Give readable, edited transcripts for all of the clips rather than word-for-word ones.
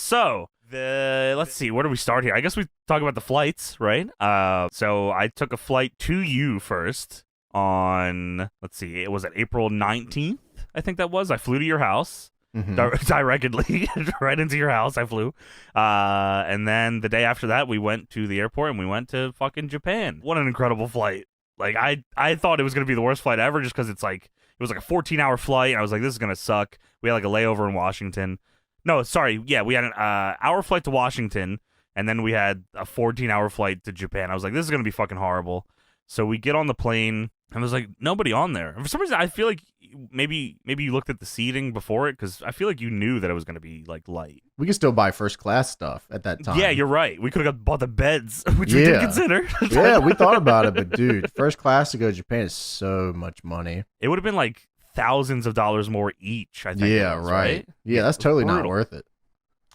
So let's see, where do we start here? I guess we talk about the flights, right? So I took a flight to you first on, let's see, it was at April 19th, I think that was. I flew to your house. Directly right into your house I flew, and then the day after that we went to the airport and we went to fucking Japan. What an incredible flight. Like I thought it was gonna be the worst flight ever, just because it was like a 14-hour flight, and I was like, this is gonna suck. We had like a layover in Washington. No, sorry, yeah, we had an hour flight to Washington, and then we had a 14-hour flight to Japan. I was like, this is gonna be fucking horrible. So we get on the plane, and there's like nobody on there. And for some reason, I feel like maybe you looked at the seating before it, because I feel like you knew that it was going to be like light. We could still buy first class stuff at that time. Yeah, you're right. We could have bought the beds, which we did consider. Yeah, we thought about it, but dude, first class to go to Japan is so much money. It would have been like thousands of dollars more each, I think. Yeah, right. Yeah, that's totally not worth it.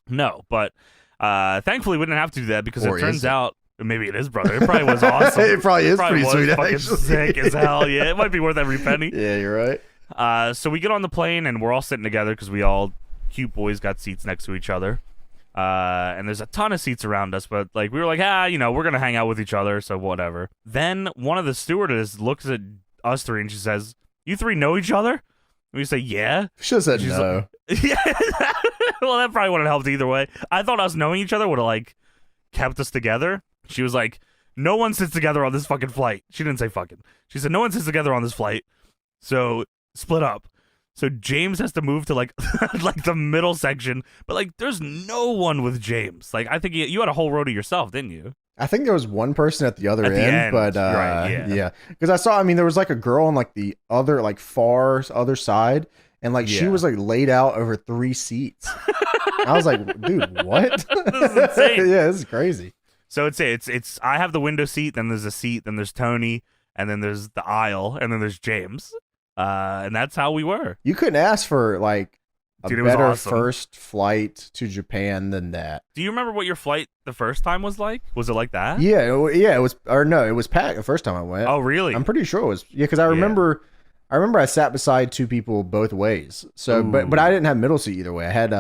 No, but thankfully we didn't have to do that, because it turns out. Maybe it is, brother. It probably was awesome. It probably is pretty sweet, fucking actually. Sick as hell. Yeah, it might be worth every penny. Yeah, you're right. So we get on the plane, and we're all sitting together, because we all cute boys got seats next to each other. And there's a ton of seats around us, but like we were like, we're going to hang out with each other, so whatever. Then one of the stewardess looks at us three, and she says, "You three know each other?" And we say, "Yeah." She said no. Like, yeah. Well, that probably wouldn't have helped either way. I thought us knowing each other would have like kept us together. She was like, no one sits together on this fucking flight. She didn't say fucking. She said, no one sits together on this flight. So split up. So James has to move to like like the middle section. But like there's no one with James. Like I think you had a whole row to yourself, didn't you? I think there was one person at the other end, but right, yeah. Because I saw, there was like a girl on like the other, like far other side. And like she was like laid out over 3 seats. I was like, dude, what? This is insane. Yeah, this is crazy. So it's I have the window seat, then there's a seat, then there's Tony, and then there's the aisle, and then there's James. And that's how we were. You couldn't ask for like a Dude, it was better awesome. first flight to Japan than that. Do you remember what your flight the first time was like? Was it like that? Yeah, it was, or no, it was packed the first time I went. Oh, really? I'm pretty sure it was. Yeah, because I remember I sat beside 2 people both ways. So, but I didn't have middle seat either way. I had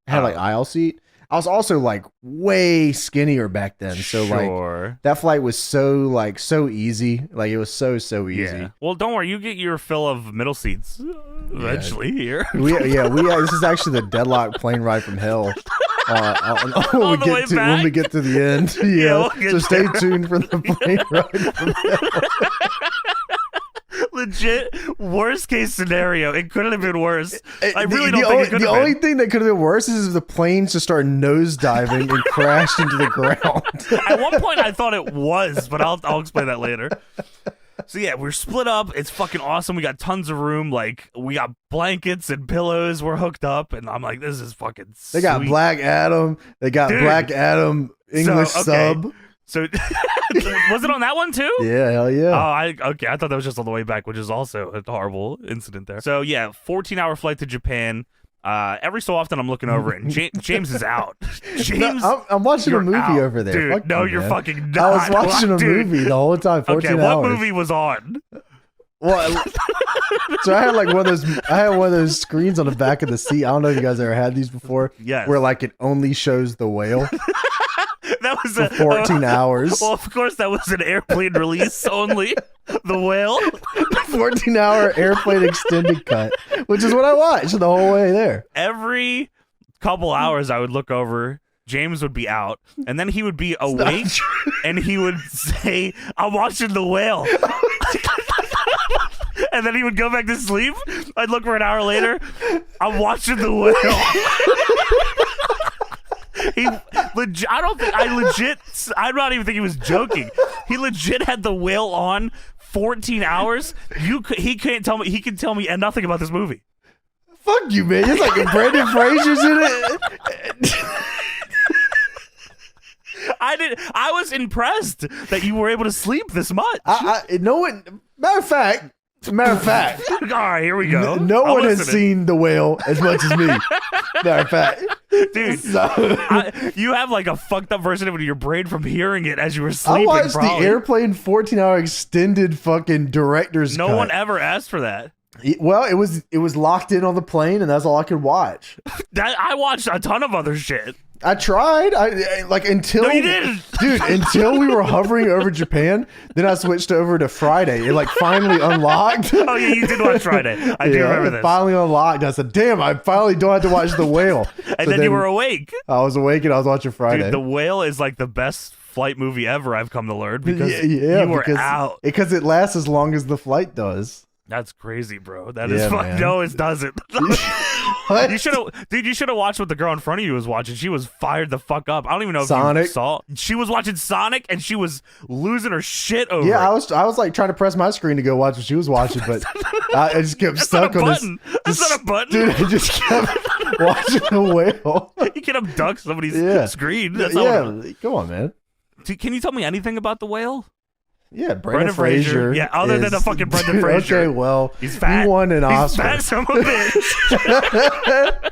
like aisle seat. I was also like way skinnier back then. So like that flight was so easy. Like it was so easy. Yeah. Well, don't worry, you get your fill of middle seats eventually here. This is actually the deadlock plane ride from hell. When we get to the end. Yeah. So stay tuned for the plane ride from hell. Legit worst case scenario. It couldn't have been worse. I really don't think it could have been. The only thing that could have been worse is if the planes just started nosediving and crashed into the ground. At one point I thought it was, but I'll explain that later. So yeah, we're split up. It's fucking awesome. We got tons of room. Like we got blankets and pillows. We're hooked up, and I'm like, this is fucking sweet. They got Black Adam. They got Black Adam English sub. So was it on that one too? Yeah, hell yeah. Oh, I thought that was just on the way back, which is also a horrible incident there. So yeah, 14-hour flight to Japan. Every so often I'm looking over it, and James is out. James, no, I'm watching a movie over there. Dude, no, you're fucking not. I was watching a movie the whole time, 14 hours. What movie was on? Well, so I had like one of those screens on the back of the seat. I don't know if you guys ever had these before. Yes. Where like it only shows the whale. That was for 14 hours. Well, of course, that was an airplane release only. The whale. 14-hour airplane extended cut, which is what I watched the whole way there. Every couple hours, I would look over. James would be out, and then he would be awake, and he would say, "I'm watching the whale." And then he would go back to sleep. I'd look for an hour later. I'm watching the whale. I'm not even think he was joking. He legit had the whale on 14 hours. He can't tell me. He can tell me nothing about this movie. Fuck you, man. It's like Brendan Fraser's in it. I was impressed that you were able to sleep this much. Matter of fact. All right, here we go. No one has seen the whale as much as me. Matter of fact. Dude, you have like a fucked up version of it in your brain from hearing it as you were sleeping. I watched the airplane 14-hour extended fucking director's cut. No one ever asked for that. Well, it was locked in on the plane, and that's all I could watch. I watched a ton of other shit. I tried. Until No, you didn't, dude. Until we were hovering over Japan, then I switched over to Friday. It finally unlocked. Oh yeah, you did watch Friday. I do remember this. It finally unlocked. I said, "Damn, I finally don't have to watch The Whale." And then you were awake. I was awake and I was watching Friday. Dude, The Whale is like the best flight movie ever. I've come to learn because you were out. Because it lasts as long as the flight does. That's crazy, bro. That is fun. No, it doesn't. What? You should have watched what the girl in front of you was watching. She was fired the fuck up. I don't even know if Sonic. you saw. She was watching Sonic and she was losing her shit over. Yeah, it. I was like trying to press my screen to go watch what she was watching, but I just kept stuck on this. That's not a button. Dude, I just kept watching The Whale. You can abduct somebody's screen. That's come on, man. Can you tell me anything about The Whale? Yeah, Brendan Fraser. Yeah, other than the fucking Brendan Fraser. Okay, well, he's fat. He won an Oscar. He's fat, son of a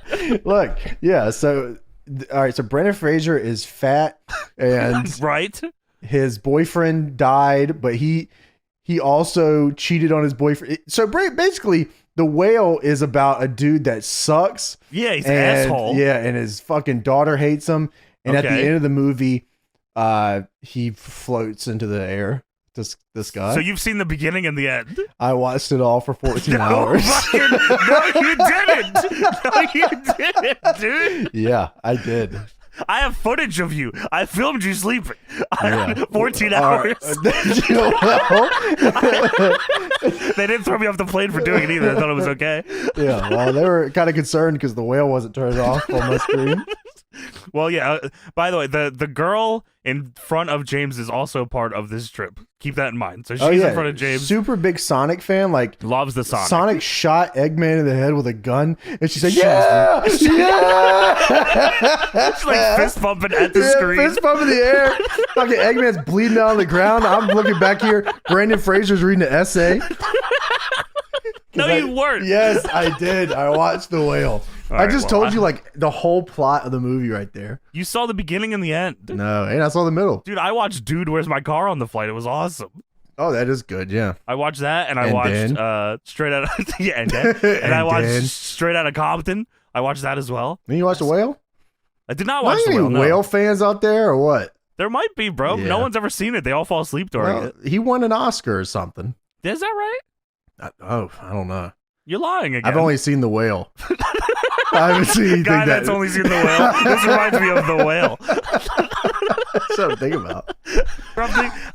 bitch. Look, yeah. So, all right. So Brendan Fraser is fat, and right. His boyfriend died, but he also cheated on his boyfriend. So basically, The Whale is about a dude that sucks. Yeah, he's an asshole. Yeah, and his fucking daughter hates him. And at the end of the movie, he floats into the air. This guy. So you've seen the beginning and the end. I watched it all for 14 hours. No, you didn't. No, you didn't, dude. Yeah, I did. I have footage of you. I filmed you sleeping. 14 hours. They didn't throw me off the plane for doing it either. I thought it was okay. Yeah, well, they were kind of concerned because The Whale wasn't turned off on my screen. Well, yeah. By the way, the girl in front of James is also part of this trip. Keep that in mind. So she's in front of James. Super big Sonic fan. Like loves the Sonic. Sonic shot Eggman in the head with a gun, and she said, "Yeah, yeah!" She's like fist bumping at the screen. Fist bump in the air. Fucking Eggman's bleeding out on the ground. I'm looking back here. Brendan Fraser's reading an essay. No, you weren't. Yes, I did. I watched The Whale. I just told you like the whole plot of the movie right there. You saw the beginning and the end. No, and I saw the middle. Dude, I watched Dude, Where's My Car on the flight. It was awesome. Oh, that is good, yeah. I watched that and I watched Straight Out of and I watched Straight Outta Compton. I watched that as well. Then you watched The Whale? I did not watch The Whale. Any Whale fans out there or what? There might be, bro. Yeah. No one's ever seen it. They all fall asleep during it. He won an Oscar or something. Is that right? I don't know. You're lying again. I've only seen The Whale. I haven't seen anything that's only seen The Whale. This reminds me of The Whale. That's what I'm thinking about.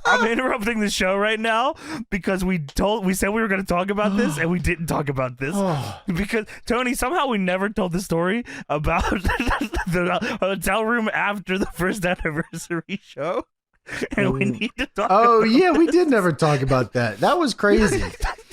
I'm interrupting the show right now because we said we were going to talk about this and we didn't talk about this because Tony, somehow we never told the story about the hotel room after the first anniversary show, and we need to talk. Oh yeah, we did never talk about that. That was crazy.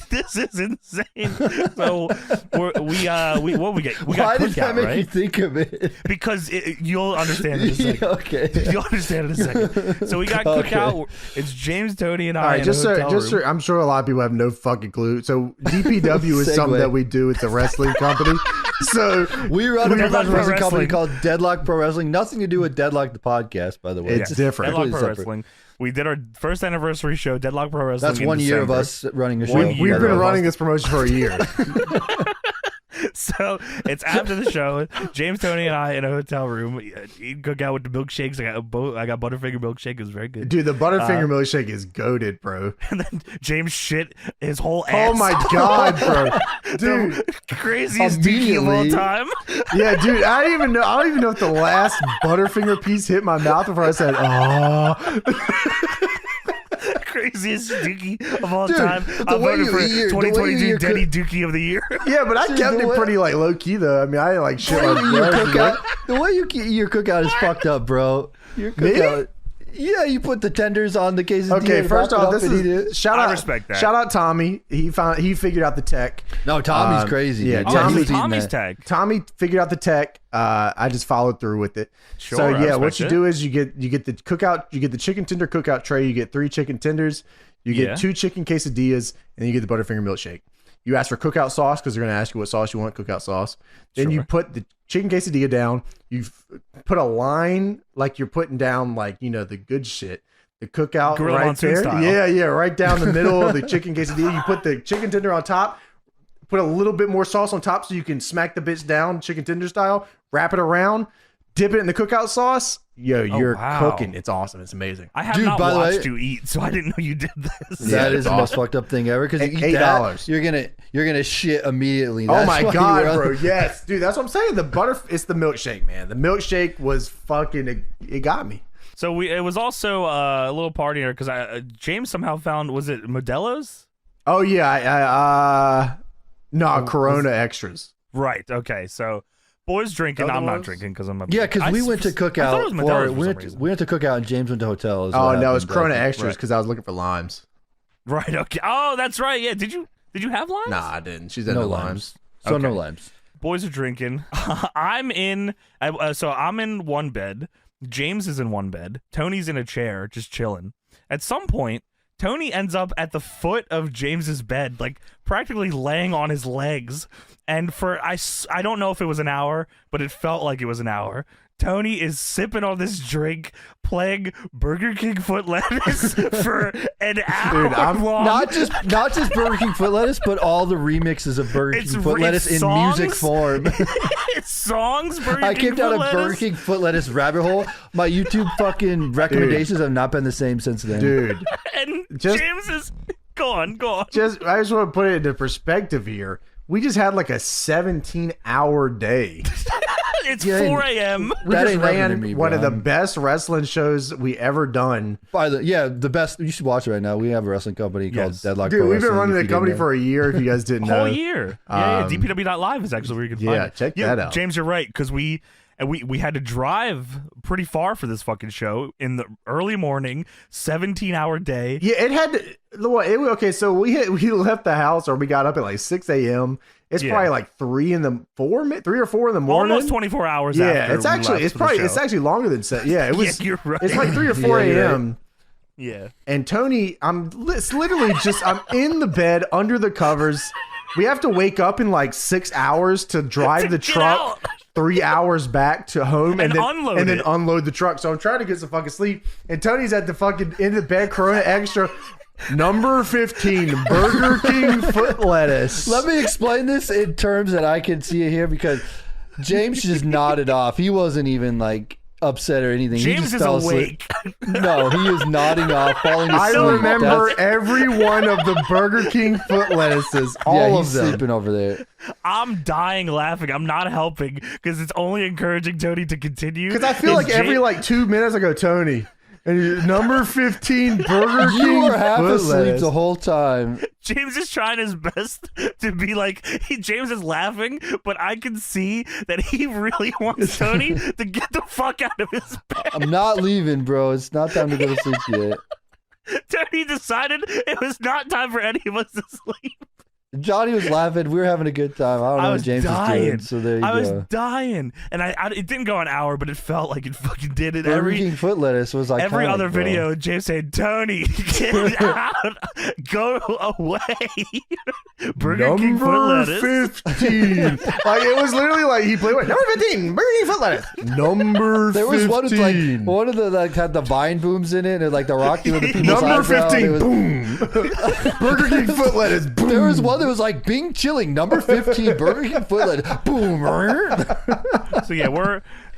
This is insane. So what we get? We got Why did that make right? you think of it? Because you'll understand in a second. Okay. You'll understand in a second. So we got cookout. It's James, Tony, and I. All right, just so I'm sure a lot of people have no fucking clue. So DPW is something that we do. It's a wrestling company. So we run a professional wrestling company called Deadlock Pro Wrestling. Nothing to do with Deadlock the podcast, by the way. It's different. Deadlock Pro Wrestling. We did our first anniversary show, Deadlock Pro Wrestling. That's 1 year of us running a show. We've been running this promotion for a year. So it's after the show. James, Tony, and I in a hotel room eating cookout with the milkshakes. I got Butterfinger milkshake. It was very good. Dude, the Butterfinger milkshake is goated, bro. And then James shit his whole ass. Oh my god, bro. Dude, the craziest dookie of all time. Yeah, dude, I don't even know if the last Butterfinger piece hit my mouth before I said, "Oh." Craziest dookie of all time. I'm voting for 2022 Denny Dookie of the Year. Yeah, but I kept it pretty like low key though. I mean, I like shit like the way your cookout is fucked up, bro. Your cookout. Yeah, you put the tenders on the quesadilla. Okay, first off, this is shout out. I respect that. Shout out Tommy. He figured out the tech. No, Tommy's crazy. Yeah, Tommy's tech. Tommy figured out the tech. I just followed through with it. Sure. So yeah, what you do is you get the cookout. You get the chicken tender cookout tray. You get 3 chicken tenders. You get 2 chicken quesadillas, and you get the Butterfinger milkshake. You ask for cookout sauce because they're going to ask you what sauce you want. Cookout sauce. Then you put the chicken quesadilla down. You put a line like you're putting down like the good shit. The cookout right there. Style. Yeah, right down the middle of the chicken quesadilla. You put the chicken tender on top. put a little bit more sauce on top so you can smack the bits down chicken tender style, wrap it around, dip it in the cookout sauce. Yo, you're cooking. It's awesome. It's amazing. I have not watched you eat, so I didn't know you did this. That is the most fucked up thing ever, because you eat that, you're gonna shit immediately. Oh my god, bro. Yes, dude. That's what I'm saying. It's the milkshake, man. The milkshake was fucking. It got me. So it was also a little party here because James somehow found, was it Modelo's? Oh yeah, Corona extras. Right. Okay. So boys drinking. I'm not drinking because I'm. Because we went to cookout. We went to cookout and James went to hotel. Oh no, it was Corona extras because I was looking for limes. Right. Okay. Oh, that's right. Yeah. Did you have limes? Nah, I didn't. She's in no limes. So no limes. Boys are drinking. I'm in one bed. James is in one bed. Tony's in a chair, just chilling. At some point, Tony ends up at the foot of James's bed, like practically laying on his legs. And I don't know if it was an hour, but it felt like it was an hour. Tony is sipping on this drink, playing Burger King foot lettuce for an hour. Dude, long. Not just Burger King foot lettuce, but all the remixes of Burger King foot lettuce in music form. It's songs. I came down a Burger King foot lettuce rabbit hole. My YouTube fucking recommendations have not been the same since then, dude. And James is go on. I just want to put it into perspective here. We just had like a 17-hour day. It's 4 a.m. We just ran one of the best wrestling shows we ever done. The best. You should watch it right now. We have a wrestling company called Deadlock. Dude, we've been running the company for a year. If you guys didn't know, whole year. DPW.live is actually where you can find it. Check that out. James, you're right, because we had to drive pretty far for this fucking show in the early morning, 17-hour day. Yeah, it had to. Okay, so we left the house, or we got up at like 6 a.m. It's probably like 3 or 4 in the morning. Almost 24 hours. Yeah, it's actually longer than 7. Yeah, it was. Yeah, you're right. It's like 3 or 4 a.m. Yeah. And Tony, it's literally I'm in the bed under the covers. We have to wake up in like 6 hours to drive the truck 3 hours back to home and then unload the truck. So I'm trying to get some fucking sleep. And Tony's at the fucking end of the bed, Corona extra. Number 15, Burger King foot lettuce. Let me explain this in terms that I can see it here, because James just nodded off. He wasn't even like upset or anything. James he just is fell awake. No, he is nodding off, falling asleep. I remember every one of the Burger King foot lettuces. All of them. Sleeping over there. I'm dying laughing. I'm not helping because it's only encouraging Tony to continue. Because I feel like every 2 minutes I go, Tony. And number 15, Burger King. You were half asleep the whole time. James is trying his best to be like, James is laughing, but I can see that he really wants Tony to get the fuck out of his bed. I'm not leaving, bro. It's not time to go to sleep yet. Tony decided it was not time for any of us to sleep. Johnny was laughing. We were having a good time. I don't know what James was doing. So there you go. I was dying, and it didn't go an hour, but it felt like it fucking did it. Burger King foot lettuce was like every other video. James said, "Tony, get out, go away." Burger King foot lettuce. 15. Like it was literally like he played with number 15, Burger King foot lettuce. Number 15. There was one with like one of the had the vine booms in it, and like the rock doing the people's number 15, boom. Burger King foot lettuce. Boom. There was one. It was like Bing chilling number 15 Burger King foot lettuce. Boom. So yeah,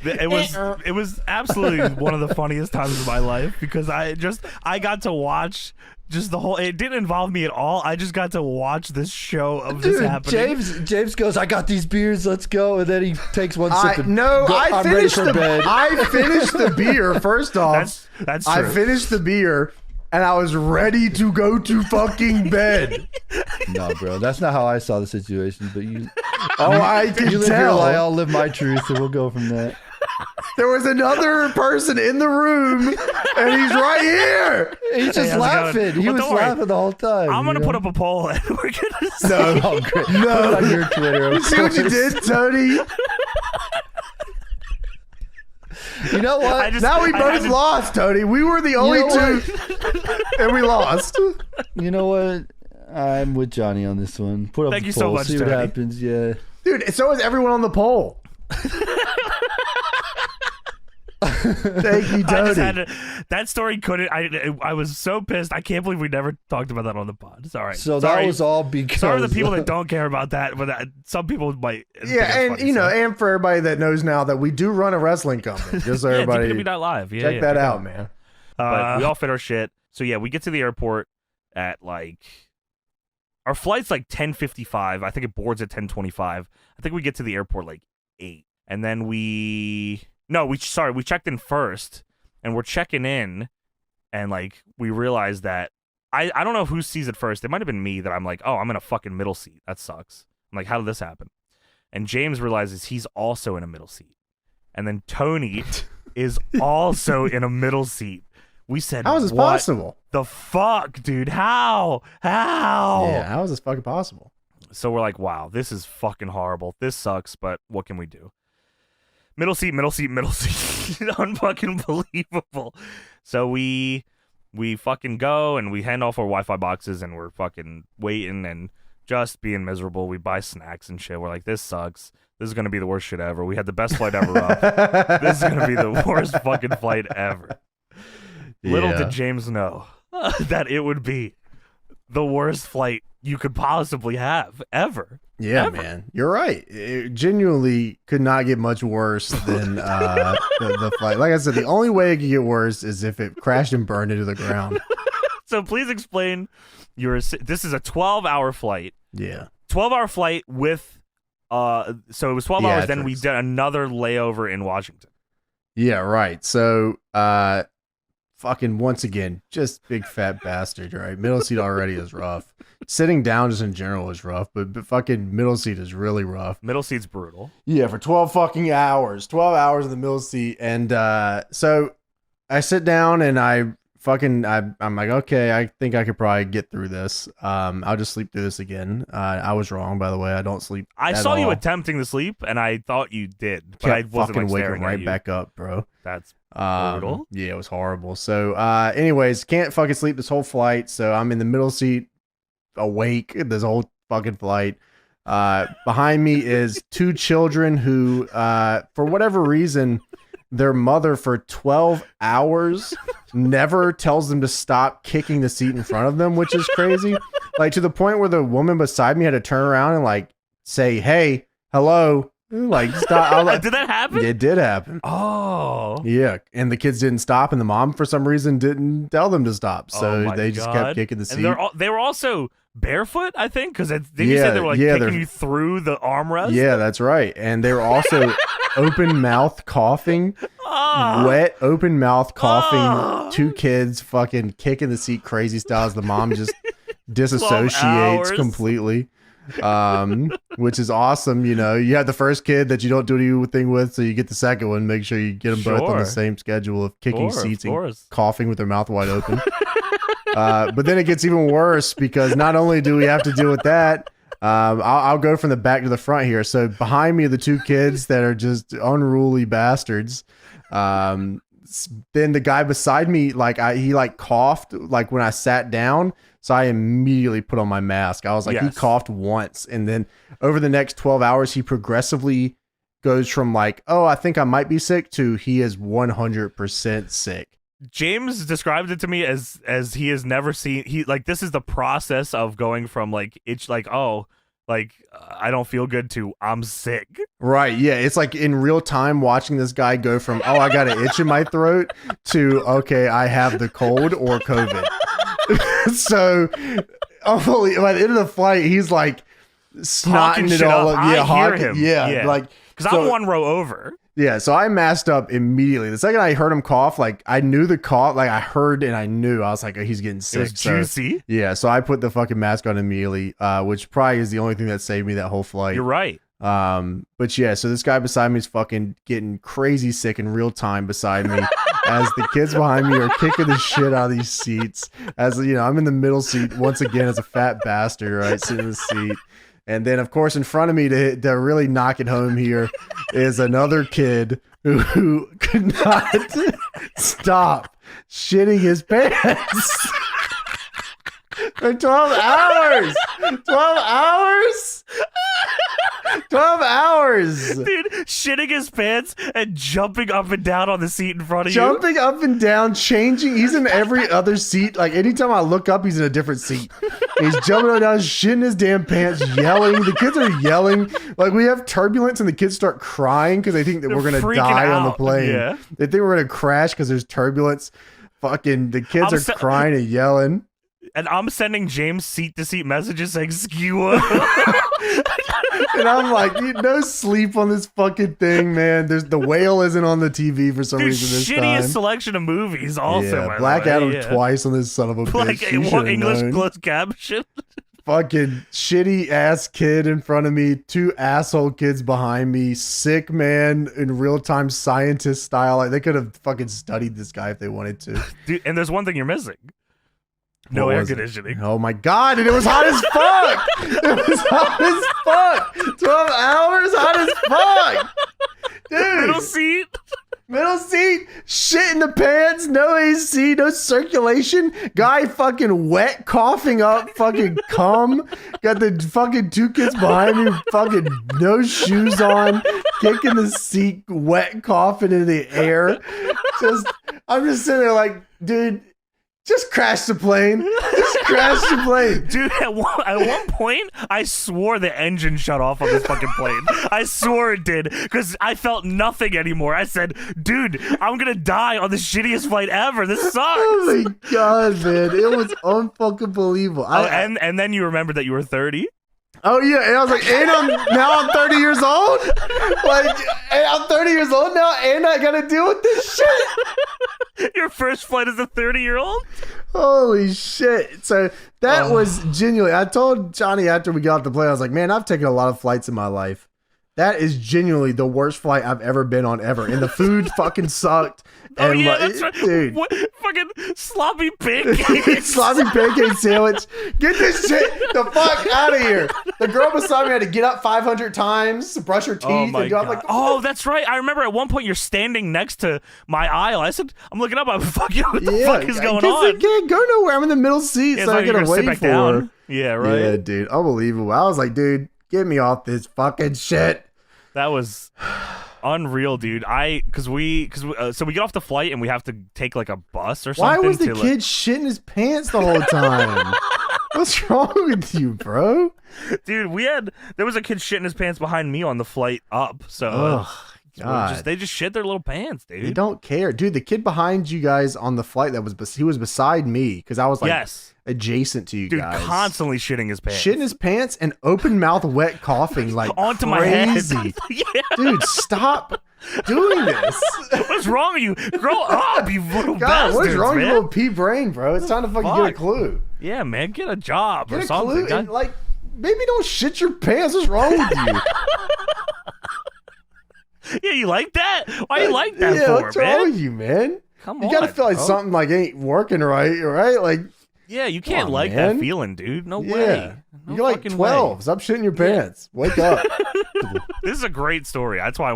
it was absolutely one of the funniest times of my life, because I got to watch just the whole. It didn't involve me at all. I just got to watch this show of this happening. James goes, "I got these beers. Let's go." And then he takes one sip. I finished the beer. First off, that's true. I finished the beer. And I was ready to go to fucking bed. No, bro, that's not how I saw the situation. But you, I can you live tell. Your lie, I'll live my truth, and we'll go from there. There was another person in the room, and he's right here. He's just laughing. He was laughing the whole time. I'm gonna put up a poll, and we're gonna see. No, great. No, put it on your Twitter. You see what you did, Tony? You know what? Now we both lost, Tony. We were the only two, and we lost. You know what? I'm with Johnny on this one. Put up Thank the you poll. so much, See Tony. what happens. Yeah, dude. So is everyone on the poll. Thank you, Tony. That story couldn't. I was so pissed. I can't believe we never talked about that on the pod. Sorry. So sorry. that was all because sorry to the people that don't care about that, but some people might. Yeah, and funny, and for everybody that knows now that we do run a wrestling company, just so everybody DPW.live. check that out, man. But we all fit our shit. So yeah, we get to the airport at like. Our flight's like 10:55. I think it boards at 10:25. I think we get to the airport like 8. And then we checked in first, and we're checking in, and like we realized that I don't know who sees it first. It might have been me that I'm like, oh, I'm in a fucking middle seat. That sucks. I'm like, how did this happen? And James realizes he's also in a middle seat. And then Tony is also in a middle seat. We said, how is this possible? The fuck, dude? How? Yeah, how is this fucking possible? So we're like, wow, this is fucking horrible. This sucks, but what can we do? Middle seat. Unfucking believable. So we fucking go and we hand off our Wi-Fi boxes and we're fucking waiting and just being miserable. We buy snacks and shit. We're like, this sucks. This is going to be the worst shit ever. We had the best flight ever up. This is going to be the worst fucking flight ever. Little did James know that it would be the worst flight you could possibly have ever. Yeah, ever. man, you're right. It genuinely could not get much worse than the flight. Like I said, the only way it could get worse is if it crashed and burned into the ground. So please explain this is a 12-hour flight. Yeah. 12-hour flight with so it was 12 hours, then we did another layover in Washington. Yeah, right. So fucking once again, just big fat bastard, right? Middle seat already is rough. Sitting down just in general is rough, but fucking middle seat is really rough. Middle seat's brutal. Yeah, for 12 fucking hours. 12 hours in the middle seat. And so I sit down and I'm like, okay, I think I could probably get through this. I'll just sleep through this again. I was wrong, by the way. I don't sleep. I saw you attempting to sleep, and I thought you did, but I wasn't fucking like waking right back up, bro. That's brutal. Yeah, it was horrible. So, anyways, can't fucking sleep this whole flight. So I'm in the middle seat, awake this whole fucking flight. Behind me is 2 children who, for whatever reason, their mother for 12 hours never tells them to stop kicking the seat in front of them, which is crazy. Like to the point where the woman beside me had to turn around and like say, hey, hello, like stop. Did that happen? It did happen. Oh. Yeah. And the kids didn't stop and the mom for some reason didn't tell them to stop. So they just kept kicking the seat. And they were also barefoot, I think, because you said they were like kicking you through the armrest. Yeah, that's right. And they were also open mouth coughing, wet open mouth coughing. 2 kids fucking kicking the seat crazy styles. The mom just disassociates completely, which is awesome. You know, you have the first kid that you don't do anything with, so you get the second one. Make sure you get them both on the same schedule of kicking seats and coughing with their mouth wide open. But then it gets even worse because not only do we have to deal with that, I'll go from the back to the front here. So behind me are the 2 kids that are just unruly bastards. Then the guy beside me, he coughed like when I sat down. So I immediately put on my mask. I was like, He coughed once. And then over the next 12 hours, he progressively goes from like, oh, I think I might be sick to he is 100% sick. James described it to me as he has never seen. This is the process of going from like it's like, oh, like I don't feel good to I'm sick. Right. Yeah. It's like in real time watching this guy go from, oh, I got an itch in my throat to, okay, I have the cold or COVID. So by the end of the flight, he's like snotting it all up. Yeah. I hear him. Yeah. Like, because I'm one row over. Yeah, so I masked up immediately. The second I heard him cough, like I knew the cough, like I heard and I knew. I was like, oh, he's getting sick. It was juicy. Yeah, so I put the fucking mask on immediately, which probably is the only thing that saved me that whole flight. You're right. But yeah, so this guy beside me is fucking getting crazy sick in real time beside me as the kids behind me are kicking the shit out of these seats. As you know, I'm in the middle seat once again as a fat bastard, right, sitting in the seat. And then, of course, in front of me to really knock it home here is another kid who could not stop shitting his pants for 12 hours. 12 hours? 12 hours. Dude, shitting his pants and jumping up and down on the seat in front of Jumping up and down, changing. He's in every other seat. Like anytime I look up, he's in a different seat. He's jumping up and down, shitting his damn pants, yelling. The kids are yelling. Like we have turbulence and the kids start crying because they think that we're going to die on the plane. Yeah. They think we're going to crash because there's turbulence. Fucking the kids are crying and yelling. And I'm sending James seat-to-seat messages saying, skewer. And I'm like, no sleep on this fucking thing, man. The whale isn't on the TV for some reason this shittiest time. selection of movies also. Yeah, by Black the way. Adam Yeah. twice on this son of a Like bitch. You one should've English known. closed caption. Fucking shitty ass kid in front of me, 2 asshole kids behind me, sick man in real time scientist style. Like they could have fucking studied this guy if they wanted to. Dude, and there's one thing you're missing. No What air was it? conditioning. Oh my god, and it was hot as fuck. It was hot as fuck. 12 hours hot as fuck. Dude. Middle seat. Shit in the pants, no AC, no circulation. Guy fucking wet, coughing up fucking cum. Got the fucking 2 kids behind me, fucking no shoes on, kicking the seat, wet, coughing in the air. I'm just sitting there like, dude, just crash the plane. Just crash the plane. Dude, at one point, I swore the engine shut off on this fucking plane. I swore it did, because I felt nothing anymore. I said, dude, I'm going to die on the shittiest flight ever. This sucks. Oh my god, man. It was unfucking believable. And then you remembered that you were 30? Oh yeah, and I was like, and I'm 30 years old. Like, and I'm 30 years old now, and I gotta deal with this shit. Your first flight as a 30-year-old? Holy shit! So that was genuinely. I told Johnny after we got off the plane, I was like, man, I've taken a lot of flights in my life. That is genuinely the worst flight I've ever been on ever, and the food fucking sucked. Oh and yeah, that's right. Dude. What, fucking sloppy pancakes. Sloppy pancake sandwich. Get this shit the fuck out of here. The girl beside me had to get up 500 times to brush her teeth. Oh my and go, I'm God. like, Oh, that's right. I remember at one point you're standing next to my aisle. I said, I'm looking up. I'm fucking, what the fuck is going on? I can't go nowhere. I'm in the middle seat, Yeah, so I you're gotta gonna sit wait back for down. her. Yeah, right. Yeah, dude. Unbelievable. I was like, dude, get me off this fucking shit. That was unreal, dude. So we get off the flight and we have to take like a bus or something. Why was the to, kid shitting his pants the whole time? What's wrong with you, bro? Dude, there was a kid shitting his pants behind me on the flight up. So Oh, God. they just shit their little pants, dude. They don't care. Dude, the kid behind you guys on the flight, he was beside me because I was like adjacent to you dude, guys. constantly shitting his pants. Shitting his pants and open mouth wet coughing like onto crazy. my head. Yeah. Dude, stop doing this. What's wrong with you? Grow up, you little God, bastards, what is wrong with man. your little pea brain, bro? It's time to fucking get a clue. Yeah, man, get a job Get or a something. clue and like maybe don't shit your pants. What's wrong with you? Yeah, you like that? Why you like that Yeah, for, what's man? wrong with you, man? Come You on, gotta feel like bro. something like ain't working right? Like, Yeah, you can't on, like man. that feeling, dude. No yeah. way. No You're like fucking 12. way. Stop shitting your pants. Wake up. This is a great story. That's why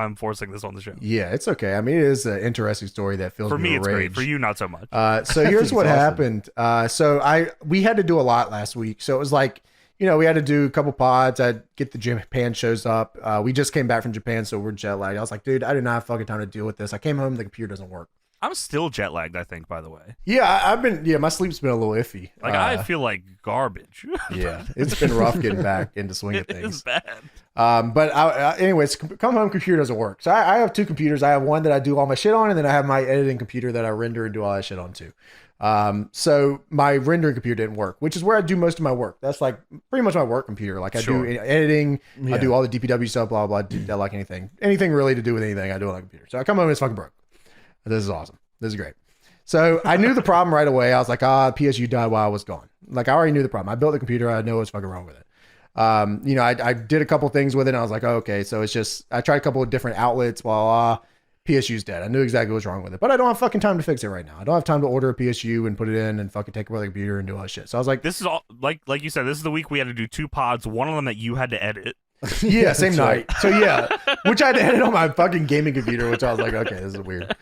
I'm forcing this on the show. Yeah, it's okay. I mean, it is an interesting story that fills For me, with it's rage. great. For you, not so much. So here's what awesome. happened. We had to do a lot last week. So it was like, we had to do a couple pods. I'd get the Japan shows up. We just came back from Japan, so we're jet lagged. I was like, dude, I did not have fucking time to deal with this. I came home, the computer doesn't work. I'm still jet lagged, I think, by the way. Yeah, my sleep's been a little iffy. Like, I feel like garbage. Yeah, it's been rough getting back into swing of It is things. bad. But anyways, come home computer doesn't work. So I have 2 computers. I have one that I do all my shit on, and then I have my editing computer that I render and do all that shit on too. So my rendering computer didn't work, which is where I do most of my work. That's like pretty much my work computer. Like I do editing, I do all the DPW stuff, blah, blah, blah, like anything really to do with anything I do on my computer. So I come home and it's fucking broke. This is awesome. This is great. So I knew the problem right away. I was like, PSU died while I was gone. Like I already knew the problem. I built the computer. I know what's fucking wrong with it. I did a couple things with it and I was like, okay, so it's just, I tried a couple of different outlets, blah, blah, PSU's dead. I knew exactly what's wrong with it, but I don't have fucking time to fix it right now. I don't have time to order a PSU and put it in and fucking take away the computer and do all that shit. So I was like, This is all, like you said, this is the week we had to do 2 pods, one of them that you had to edit. yeah, same night. So yeah, which I had to edit on my fucking gaming computer, which I was like, okay, this is weird.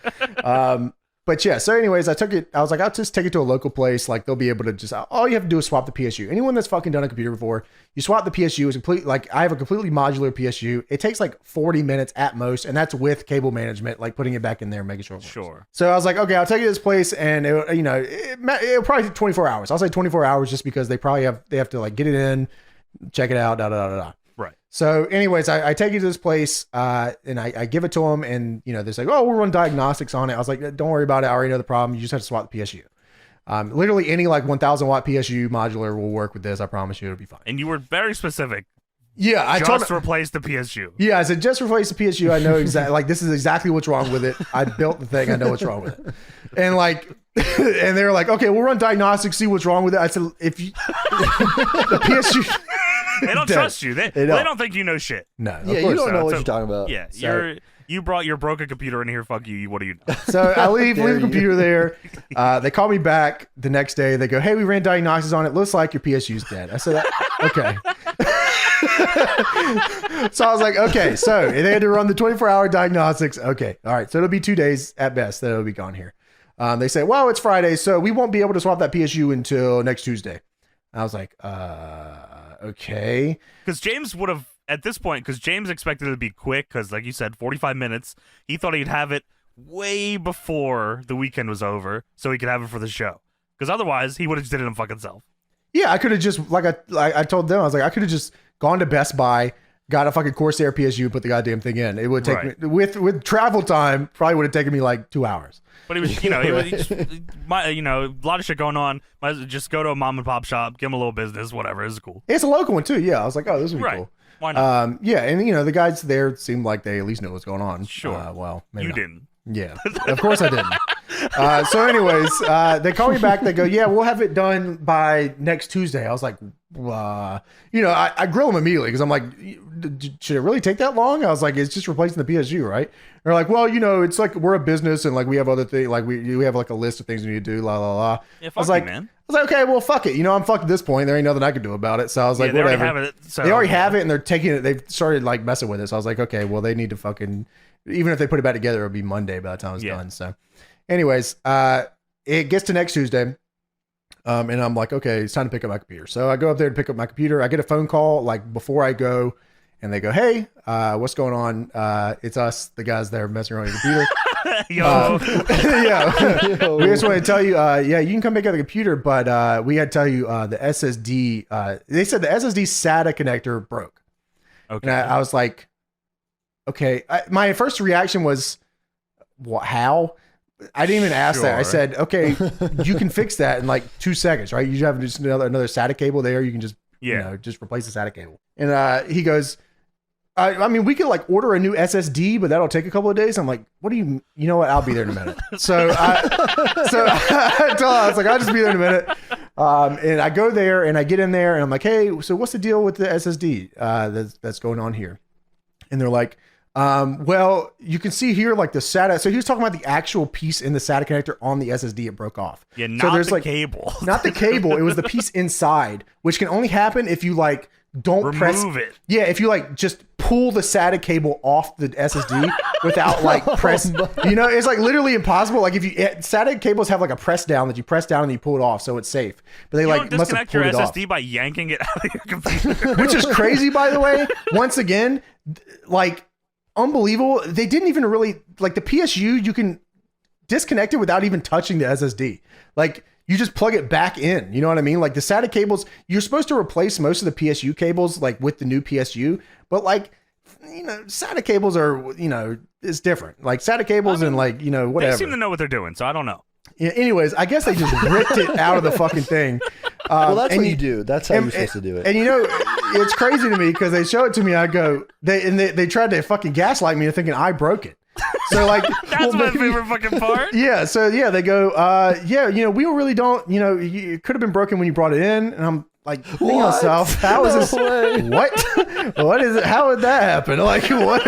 But yeah, so anyways, I was like, I'll just take it to a local place. Like they'll be able to just, all you have to do is swap the PSU. Anyone that's fucking done a computer before, you swap the PSU. It's complete. Like I have a completely modular PSU. It takes like 40 minutes at most. And that's with cable management, like putting it back in there and making sure it works. Sure. So I was like, okay, I'll take you to this place. And it'll probably take 24 hours. I'll say 24 hours just because they have to like get it in, check it out, Right. So anyways, I take you to this place and I give it to them and, they're like, oh, we'll run diagnostics on it. I was like, don't worry about it. I already know the problem. You just have to swap the PSU. Literally any like 1000 watt PSU modular will work with this. I promise you it'll be fine. And you were very specific. Yeah. I just replace the PSU. Yeah. I said, just replace the PSU. I know exactly, like this is exactly what's wrong with it. I built the thing. I know what's wrong with it. And like, and they were like, okay, we'll run diagnostics, see what's wrong with it. I said, if you, the PSU... They don't trust you. They don't think you know shit. No. Yeah, you don't know what you're talking about. Yeah, you brought your broken computer in here. Fuck you. What do you know? So I leave the computer there. They call me back the next day. They go, hey, we ran diagnostics on it. Looks like your PSU's dead. I said, okay. So I was like, okay. So they had to run the 24-hour diagnostics. Okay. All right. So it'll be 2 days at best that it'll be gone here. They say, well, it's Friday, so we won't be able to swap that PSU until next Tuesday. I was like, okay. Because James would have, at this point, because James expected it to be quick, because like you said, 45 minutes. He thought he'd have it way before the weekend was over, so he could have it for the show. Because otherwise, he would have just did it himself self. Yeah, I could have just, like I told them, I was like, I could have just gone to Best Buy, got a fucking Corsair PSU, and put the goddamn thing in. It would take me, with travel time, probably would have taken me like 2 hours. But he was, a lot of shit going on. Might as well just go to a mom and pop shop, give him a little business, whatever. It's cool. It's a local one too. Yeah, I was like, oh, this would be cool. Why not? Yeah, and the guys there seemed like they at least know what's going on. Sure. Well, maybe you not. didn't. Yeah, of course I didn't. So anyways, they call me back. They go, yeah, we'll have it done by next Tuesday. I was like, I grill them immediately because I'm like, should it really take that long? I was like, it's just replacing the PSU, right? They're like, well, it's like we're a business and like we have other things, like we have like a list of things we need to do, la la la. Yeah, I was like, man. I was like, okay, well, fuck it. I'm fucked at this point. There ain't nothing I can do about it. So I was like, whatever. They already have it, and they're taking it. They've started like messing with it. So I was like, okay, well, they need to fucking. Even if they put it back together, it'll be Monday by the time it's done. So, anyways, it gets to next Tuesday, and I'm like, okay, it's time to pick up my computer. So I go up there to pick up my computer. I get a phone call like before I go, and they go, hey, what's going on? It's us, the guys that are messing around with your computer. Yo. We just want to tell you, you can come pick up the computer, but we had to tell you the SSD. They said the SSD SATA connector broke. Okay. And I was like, okay. My first reaction was, what? How? I didn't even ask that. I said, okay, you can fix that in like 2 seconds, right? You have just another SATA cable there. You can just just replace the SATA cable. And he goes, I mean, we could like order a new SSD, but that'll take a couple of days. I'm like, what do you know what? I'll be there in a minute. So I told her, I was like, I'll just be there in a minute. And I go there and I get in there and I'm like, hey, so what's the deal with the SSD that's going on here? And they're like, well, you can see here like the SATA. So he was talking about the actual piece in the SATA connector on the SSD. It broke off. Yeah, not so there's the cable. Not the cable. It was the piece inside, which can only happen if you like don't remove it. Yeah, if you like just pull the SATA cable off the SSD without like press. It's like literally impossible. Like if SATA cables have like a press down that you press down and you pull it off, so it's safe. But they like must have pulled it off. Disconnect your SSD by yanking it out of your computer, which is crazy, by the way. Once again, like unbelievable. They didn't even really like the PSU. You can disconnect it without even touching the SSD. Like. You just plug it back in. You know what I mean? Like the SATA cables, you're supposed to replace most of the PSU cables like with the new PSU, but like, SATA cables are, it's different. Like SATA cables and like, whatever. They seem to know what they're doing, so I don't know. Yeah, anyways, I guess they just ripped it out of the fucking thing. Well, that's what you do. That's how you're supposed to do it. And it's crazy to me because they show it to me. I go, they tried to fucking gaslight me into thinking I broke it. So like that's my favorite fucking part. Yeah. So yeah, they go, we really don't, it could have been broken when you brought it in. And I'm like, thinking to myself, how is this? What? What is it? How would that happen? Like what?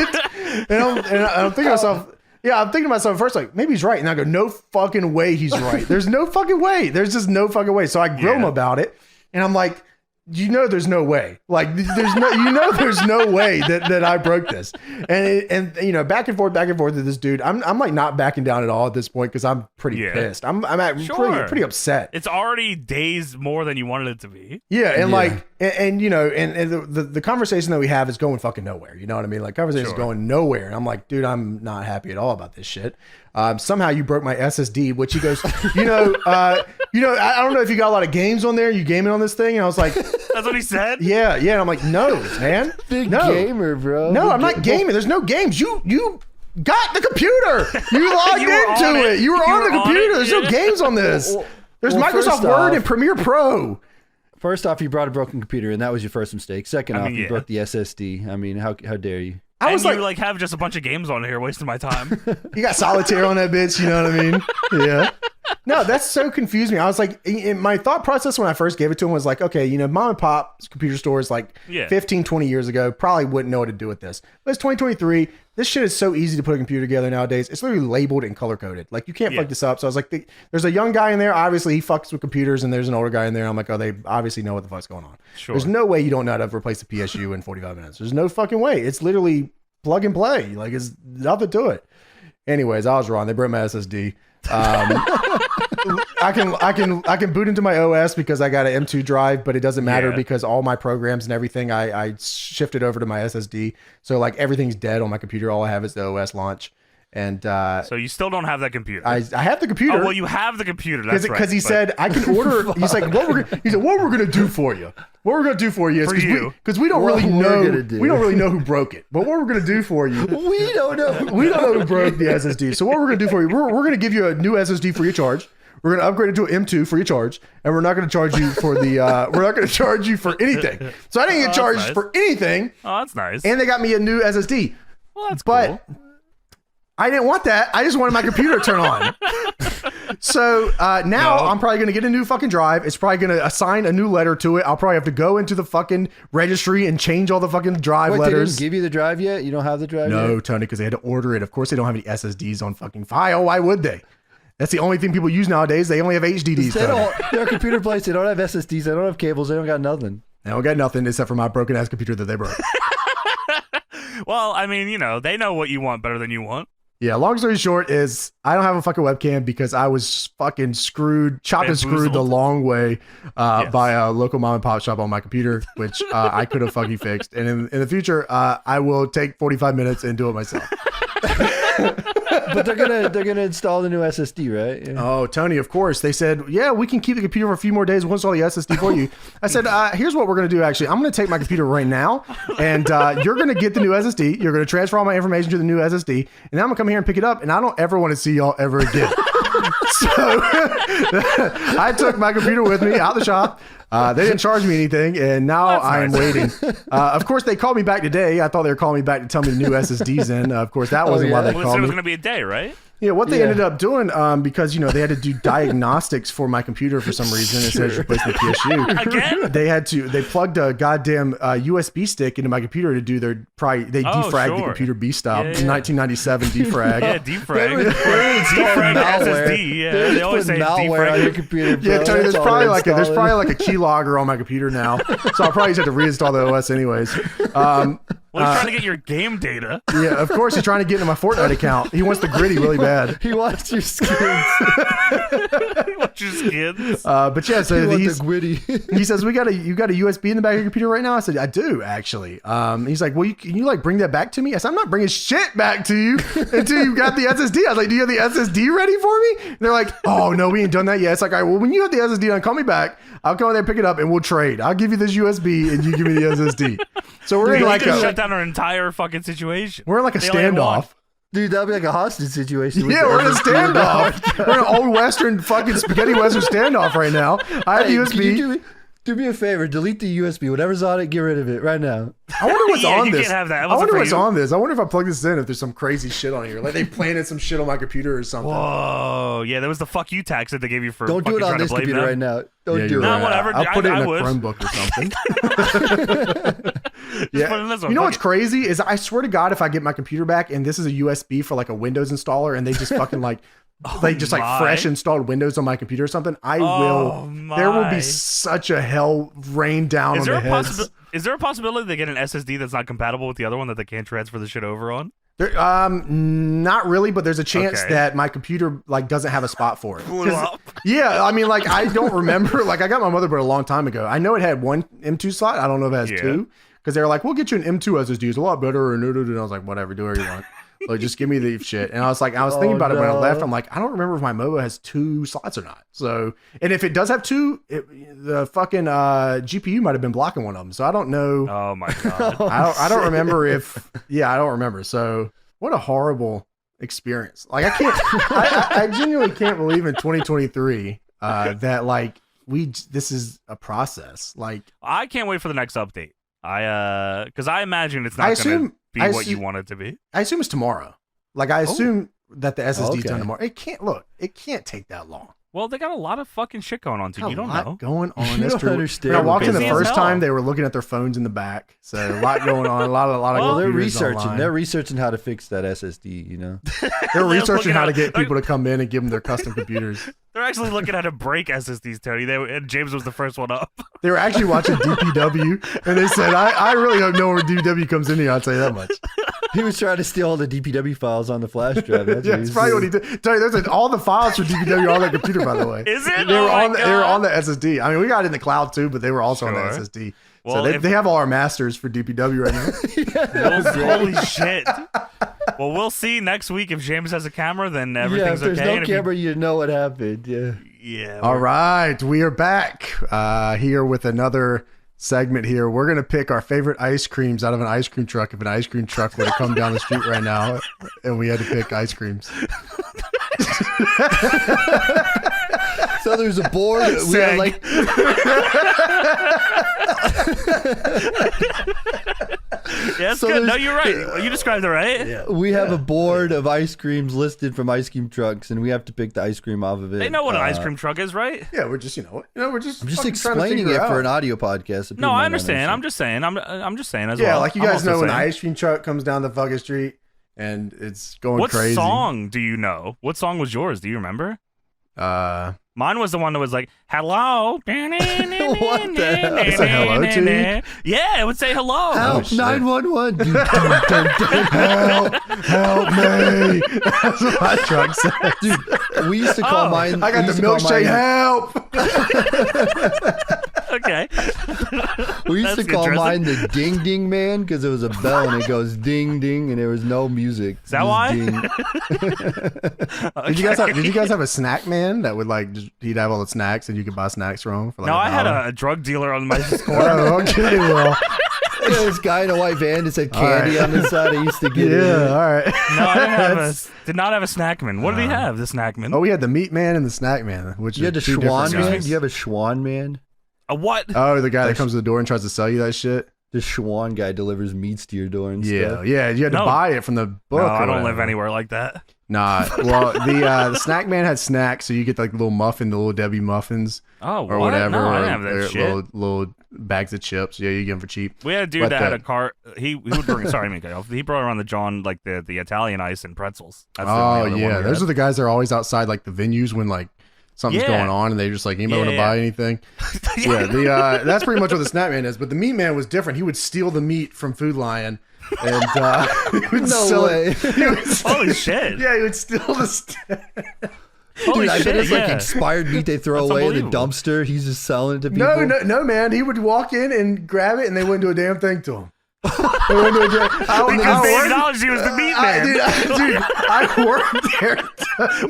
And I'm thinking to myself, I'm thinking to myself first, like maybe he's right. And I go, no fucking way he's right. There's no fucking way. There's just no fucking way. So I grill him about it, and I'm like, you know, there's no way. Like, there's no way that I broke this. And you know, back and forth with this dude. I'm like not backing down at all at this point because I'm pretty pissed. I'm pretty upset. It's already days more than you wanted it to be. Yeah, and like, and you know, and the conversation that we have is going fucking nowhere. You know what I mean? Like, conversation is going nowhere. And I'm like, dude, I'm not happy at all about this shit. Somehow you broke my SSD, which he goes, I don't know if you got a lot of games on there. You gaming on this thing? And I was like, that's what he said. Yeah. And I'm like, no, man, big gamer, bro. No, I'm not gaming. There's no games. You got the computer. You logged into it. You were on the computer. There's no games on this. There's Microsoft Word and Premiere Pro. First off, you brought a broken computer, and that was your first mistake. Second off, you broke the SSD. I mean, how dare you? I was you have just a bunch of games on here, wasting my time. You got solitaire on that bitch, you know what I mean? Yeah. No, that's so confused me. I was like, my thought process when I first gave it to him was like, okay, you know, mom and pop's computer stores like 15, 20 years ago probably wouldn't know what to do with this. But it's 2023. This shit is so easy to put a computer together nowadays. It's literally labeled and color coded. Like, you can't fuck this up. So I was like, there's a young guy in there. Obviously, he fucks with computers, and there's an older guy in there. I'm like, oh, they obviously know what the fuck's going on. Sure. There's no way you don't know how to replace the PSU in 45 minutes. There's no fucking way. It's literally plug and play. Like, it's nothing to it. Anyways, I was wrong. They broke my SSD. I can boot into my OS because I got an M2 drive, but it doesn't matter because all my programs and everything I shifted over to my SSD. So like everything's dead on my computer. All I have is the OS launch. And so you still don't have that computer. I have the computer. Oh, well, you have the computer. That's right. Because he said I can order. He's like, what we're gonna do for you? What we're gonna do for you is because we don't really know who broke it. But what we're gonna do for you, we don't know who broke the SSD. So what we're gonna do for you, we're gonna give you a new SSD free of charge. We're gonna upgrade it to an M2 free of charge, and we're not gonna charge you for the. We're not gonna charge you for anything. So I didn't get charged for anything. Oh, that's nice. And they got me a new SSD. Well, that's cool. I didn't want that. I just wanted my computer to turn on. So now I'm probably going to get a new fucking drive. It's probably going to assign a new letter to it. I'll probably have to go into the fucking registry and change all the fucking drive letters. They didn't give you the drive yet? You don't have the drive yet? No, Tony, because they had to order it. Of course, they don't have any SSDs on fucking file. Why would they? That's the only thing people use nowadays. They only have HDDs. They're computer plates. They don't have SSDs. They don't have cables. They don't got nothing. They don't got nothing except for my broken ass computer that they broke. Well, I mean, you know, they know what you want better than you want. Yeah, long story short is I don't have a fucking webcam because I was fucking chopped and screwed the long way by a local mom and pop shop on my computer, which I could have fucking fixed. And in the future, I will take 45 minutes and do it myself. But they're gonna install the new SSD, right? Yeah. Oh, Tony, of course. They said, yeah, we can keep the computer for a few more days. We'll install the SSD for you. I said, here's what we're gonna do. Actually, I'm gonna take my computer right now, and you're gonna get the new SSD. You're gonna transfer all my information to the new SSD, and then I'm gonna come here and pick it up. And I don't ever want to see y'all ever again. So I took my computer with me out the shop. They didn't charge me anything, and now I am waiting. Of course, they called me back today. I thought they were calling me back to tell me the new SSD's in. Of course, that wasn't why they called me. It was going to be a day, right? Yeah, what they ended up doing, because, you know, they had to do diagnostics for my computer for some reason instead of replacing the PSU. Again? They plugged a goddamn USB stick into my computer to do they defragged the computer B stop in 1997 defrag. Yeah, defrag. Defrag SSD. Yeah, they always say malware on your computer. Bro. Yeah, Tony, there's probably like a keylogger on my computer now, so I'll probably just have to reinstall the OS anyways. Well, he's trying to get your game data. Yeah, of course he's trying to get into my Fortnite account. He wants the gritty really bad. He wants your skins. He wants your skins. But yeah, so he's the gritty. He says, you got a USB in the back of your computer right now? I said, I do, actually. He's like, well, can you like bring that back to me? I said, I'm not bringing shit back to you until you got the SSD. I was like, do you have the SSD ready for me? And they're like, oh, no, we ain't done that yet. It's like, all right, well, when you have the SSD done, call me back. I'll come in there, pick it up, and we'll trade. I'll give you this USB, and you give me the SSD. So we're in like shut down our entire fucking situation. We're in like a standoff. Dude, that'd be like a hostage situation. Yeah, we're in a standoff. We're in an old Western fucking spaghetti Western standoff right now. I have USB. Do me a favor, delete the USB. Whatever's on it, get rid of it right now. I wonder what's on this. Can't have that. I wonder what's on this. I wonder if I plug this in, if there's some crazy shit on here. Like they planted some shit on my computer or something. Whoa. Yeah, there was the fuck you tax that they gave you for Don't do it on this computer right now. Don't do it. No, whatever. I'll put it in a Chromebook or something. Yeah. You know what's crazy is I swear to God, if I get my computer back and this is a USB for like a Windows installer and they just fucking like like just like fresh installed Windows on my computer or something, there will be such a hell rain down on the heads. Is there a possibility they get an SSD that's not compatible with the other one that they can't transfer the shit over on? Not really, but there's a chance that my computer like doesn't have a spot for it. Blew up. Yeah, I mean, like I don't remember. Like I got my motherboard a long time ago. I know it had one M2 slot. I don't know if it has two, because they were like, "We'll get you an M2 SSD. It's a lot better." And I was like, "Whatever, do whatever you want." Like, just give me the shit. And I was thinking about it when I left. I'm like, I don't remember if my MOBO has 2 slots or not. So, and if it does have 2, the fucking GPU might have been blocking one of them. So I don't know. Oh my God. I don't remember if, I don't remember. So what a horrible experience. Like I genuinely can't believe in 2023 that like this is a process. Like I can't wait for the next update. Because I imagine it's not going to be what you want it to be. I assume it's tomorrow. Like I assume that the SSD's done tomorrow. It can't take that long. Well, they got a lot of fucking shit going on, dude. You don't know. Going on. You don't understand. When I walked in the first time, they were looking at their phones in the back. So a lot going on. A lot of. Well, they're researching. Online. They're researching how to fix that SSD. You know, they're researching how to get people to come in and give them their custom computers. They're actually looking at how to break SSDs, Tony. And James was the first one up. They were actually watching DPW, and they said, "I really don't know where DPW comes in here. I'll tell you that much." He was trying to steal all the DPW files on the flash drive. That's probably what he did. Tell you, there's all the files for DPW on that computer, by the way. Is it? They were on the SSD. I mean, we got it in the cloud too, but they were also on the SSD. Well, so they have all our masters for DPW right now. Holy shit. Well, we'll see next week if James has a camera, then everything's okay. If there's no camera, you know what happened. Yeah. All right, we are back here with another segment here. We're going to pick our favorite ice creams out of an ice cream truck if an ice cream truck were to come down the street right now and we had to pick ice creams. So there's a board. We have like yeah, that's good. No, you're right. You described it right. Yeah. We have a board of ice creams listed from ice cream trucks, and we have to pick the ice cream off of it. They know what an ice cream truck is, right? Yeah, we're just, I'm just explaining it for an audio podcast. No, I understand. I'm just saying. I'm just saying as well. Yeah, like you guys know when an ice cream truck comes down the fucking street and it's going crazy. What song do you know? What song was yours? Do you remember? Mine was the one that was like, hello. What the hell? It's a hello to you? Yeah, it would say hello. Help, 911. Help me. That's what my truck said. Dude, we used to call mine. I got the milkshake. Help. Okay. We used to call mine the ding ding man because it was a bell and it goes ding ding and there was no music. Is that why? Okay. Did you guys have a snack man that would like he'd have all the snacks and you could buy snacks from him for like I had a drug dealer on my corner. Oh, okay, well. This guy in a white van that said candy on the side. I used to get it. All right. No, I did not have a snackman. What did he have, the snackman? Oh, we had the meat man and the snack man. Which you had the Schwan man? Do you have a Schwan man? A what? Oh, the guy that comes to the door and tries to sell you that shit? The Schwan guy delivers meats to your door and stuff. Yeah, you had to buy it from the book. No, I don't live anywhere like that. Nah, well, the snack man had snacks, so you get like the little Debbie muffins. Oh, or whatever. No, I didn't have that shit. Little bags of chips. Yeah, you get them for cheap. We had a dude that had a car. He would bring. Sorry, he brought around the John like the Italian ice and pretzels. That's those are the guys that are always outside like the venues when like something's going on and they just like anybody want to buy anything. That's pretty much what the snack man is. But the meat man was different. He would steal the meat from Food Lion. And he would sell it. Holy shit! Yeah, he would steal the. Dude, I bet it's like expired meat they throw away in the dumpster. He's just selling it to people. No, man. He would walk in and grab it, and they wouldn't do a damn thing to him. Because they acknowledged he was the meat man. Dude, I worked there.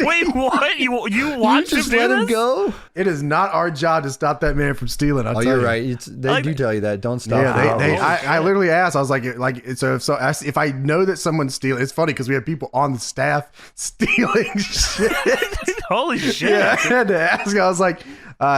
Wait, what? You watched him let him go? It is not our job to stop that man from stealing. You're right. They do tell you that. Don't stop. Yeah, I literally asked. I was like, if I know that someone's stealing, it's funny because we have people on the staff stealing shit. Holy shit! Yeah, I had to ask. I was like,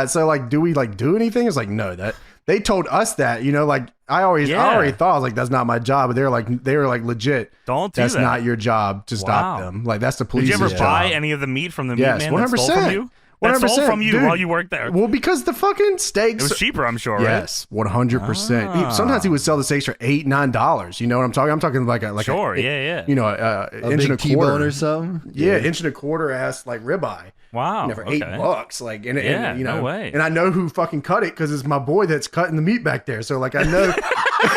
so like, do we like do anything? It's like, no, that. They told us that, like I already thought I was like, that's not my job, but they were like legit. Don't do that's that. not your job to stop them. Like that's the police. Did you ever buy any of the meat from the meat man 100%. That stole from you? That's all 100%, from you dude. while you worked there. Well, because the fucking steaks. It was cheaper, I'm sure, right? Yes, 100%. Sometimes he would sell the steaks for $8, $9. You know what I'm talking? I'm talking like a Sure, yeah. You know, A inch big and a T-bone quarter or something. Yeah, inch and a quarter ass like ribeye. Wow. You know, for okay. $8. Like, and you know, no way. and I know who fucking cut it because it's my boy that's cutting the meat back there. So like, I know,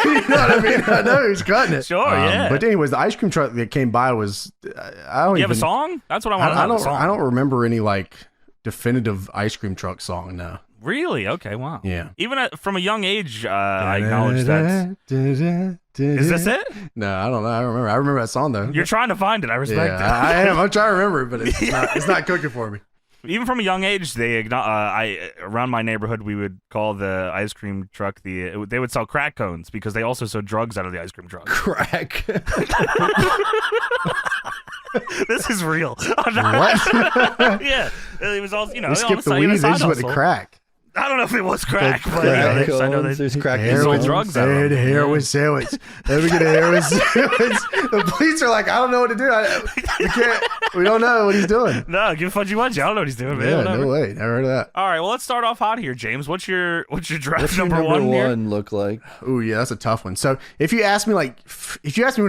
you know what I mean? I know who's cutting it. Sure, yeah. But anyways, the ice cream truck that came by was, I don't You even. have a song? That's what I want to know. I don't remember any like definitive ice cream truck song now. Really? Okay, wow. Yeah. Even from a young age, I acknowledge that. Is this it? No, I don't know. I remember that song though. You're trying to find it. I respect Yeah, that. I am. I'm trying to remember it, but it's not cooking for me. Even from a young age, around my neighborhood, we would call the ice cream truck they would sell crack cones because they also sold drugs out of the ice cream truck. Crack. This is real. What? Yeah, it was all, you know. They skipped the weed. They just went to crack. I don't know if it was crack, but Crack I know cones, they there's crack sold cones. drugs out of Hey, them. the heroin sandwich. Let me get a heroin sandwich. The police are like, I don't know what to do. We don't know what he's doing. No, give Fudgy Wudgy. I don't know what he's doing, man. Yeah, Whatever. no way. Never heard of that. All right, well, let's start off hot here, James. What's your draft What's your number one here? look like? Oh yeah, that's a tough one. So if you ask me when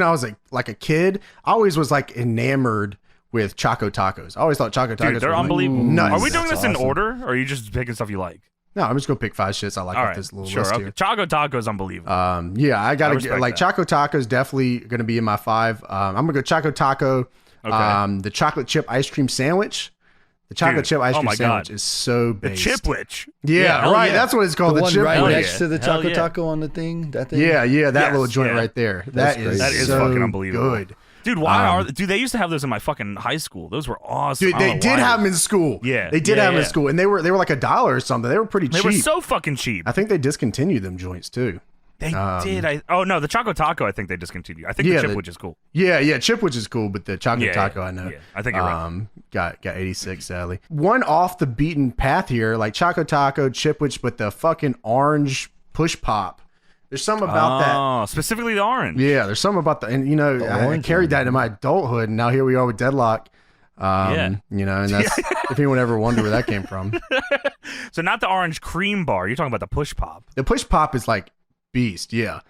I was like a kid, I always was like enamored with Choco Tacos. I always thought Choco Tacos Dude, they're were unbelievable. nuts. Are we doing That's this in awesome. order, or are you just picking stuff you like? No, I'm just gonna pick 5 shits I like All off right, this little sure. list Okay. here. Choco Taco's unbelievable. Yeah, I gotta respect get like that. Choco Taco's definitely gonna be in my 5. I'm gonna go Choco Taco. Okay. The chocolate chip ice cream sandwich. The chocolate Dude, chip ice oh cream my sandwich God. is so the based. Chipwich. Yeah, hell right. yeah. That's what it's called. The The one chip. right Hell next yeah. to the Hell Choco yeah. Taco on the thing. That thing. Yeah, that Yes, little joint yeah. right there. That's That is crazy. That is so fucking unbelievable. good. Dude, why dude, they used to have those in my fucking high school. Those were awesome. Dude, I don't they know did why. have them in school. Yeah, they did yeah, have them in yeah. school, and they were like $1 or something. They were pretty They cheap. were so fucking cheap. I think they discontinued them joints too. They did. Oh no, the Choco Taco I think they discontinued. I think Yeah, the Chipwich is cool. Yeah, Chipwich is cool, but the chocolate Yeah, taco I know. yeah. I think you're right. Got 86 sadly. One off the beaten path here, like Choco Taco, Chipwich, but the fucking orange push pop. There's something about that. Oh, specifically the orange. Yeah, there's something about and you know, I orange carried one. that into my adulthood, and now here we are with Deadlock. Yeah. You know, and that's if anyone ever wondered where that came from. So not the orange cream bar. You're talking about the push pop. The push pop is like beast, yeah.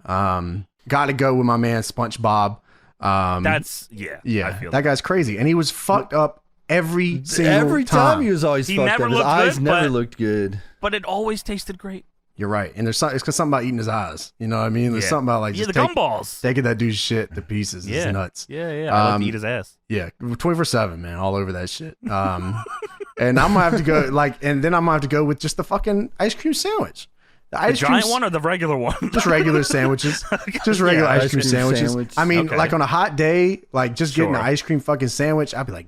Got to go with my man SpongeBob. That's I yeah, feel that guy's crazy, and he was fucked up every single Every time he was always He fucked never up. His looked eyes good, never but- looked good. but it always tasted great. You're right, and it's something about eating his eyes. You know what I mean? There's Yeah. something about like Yeah, just the gumballs. taking that dude's shit to pieces. Yeah. Is nuts. Yeah. I like to eat his ass. Yeah, 24/7, man, all over that shit. And I'm gonna have to go and then I'm gonna have to go with just the fucking ice cream sandwich. The The ice cream giant one or the regular one? just regular sandwiches, just regular Yeah, ice cream sandwiches. I mean, Okay. like on a hot day, like just getting Sure. an ice cream fucking sandwich, I'd be like,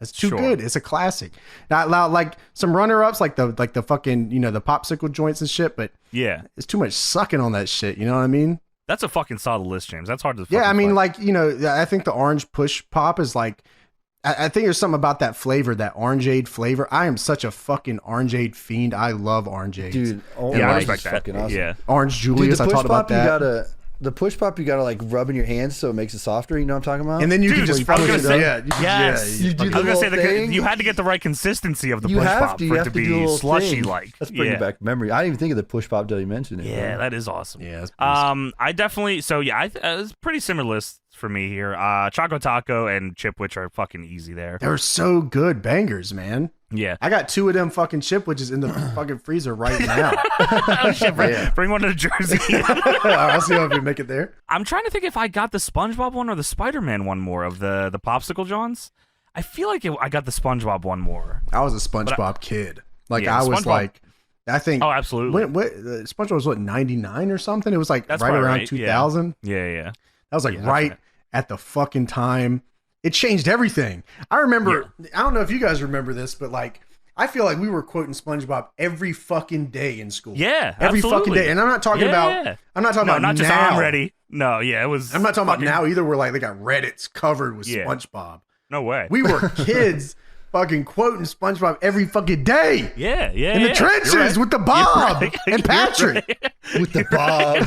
that's too Sure. good. It's a classic. Now, like some runner ups, like the fucking the popsicle joints and shit, but Yeah. it's too much sucking on that shit. You know what I mean? That's a fucking solid list, James. That's hard to Yeah, I fucking mean, find. like I think the orange push pop is like. I think there's something about that flavor, that orangeade flavor. I am such a fucking orangeade fiend. I love orangeades. Dude, Yeah, I orange respect is that. fucking awesome. Yeah. Orange Dude, Julius, the I push talked about pop that. the push pop you gotta like rub in your hands so it makes it softer. You know what I'm talking about? And then you Dude, can just I was push gonna it say- up. Yeah, Yes. You do I the was gonna say little thing. you had to get the right consistency of the You push have pop to. You for it have to to do a be little slushy thing. like. That's bringing Yeah. back memory. I didn't even think of the push pop till you mentioned it. Yeah, bro. that is awesome. Yeah, it's I definitely. So yeah, it's pretty similar lists for me here. Choco Taco and Chipwich are fucking easy there. They're so good bangers, man. Yeah. I got 2 of them fucking Chipwiches in the fucking freezer right now. Oh, shit, Yeah. bring one to Jersey. I'll see if we make it there. I'm trying to think if I got the SpongeBob one or the Spider-Man one more of the popsicle Johns. I feel like I got the SpongeBob one more. I was a SpongeBob kid. Like Yeah, I was SpongeBob- like, I think. Oh, absolutely. What SpongeBob was 99 or something? It was like That's right probably around right, 2000. Yeah. That was like Yeah, that's right right. at the fucking time. It changed everything. I remember. I don't know if you guys remember this, but like. I feel like we were quoting SpongeBob every fucking day in school. Yeah, every absolutely. fucking day. And I'm not talking about. I'm not talking No, about not just now. I'm ready. No, yeah, it was. I'm not talking about fucking- now either. Where like they got Reddits covered with Yeah. SpongeBob. No way. We were kids, fucking quoting SpongeBob every fucking day Yeah. in the trenches You're right. with the Bob right. and Patrick. With the bob.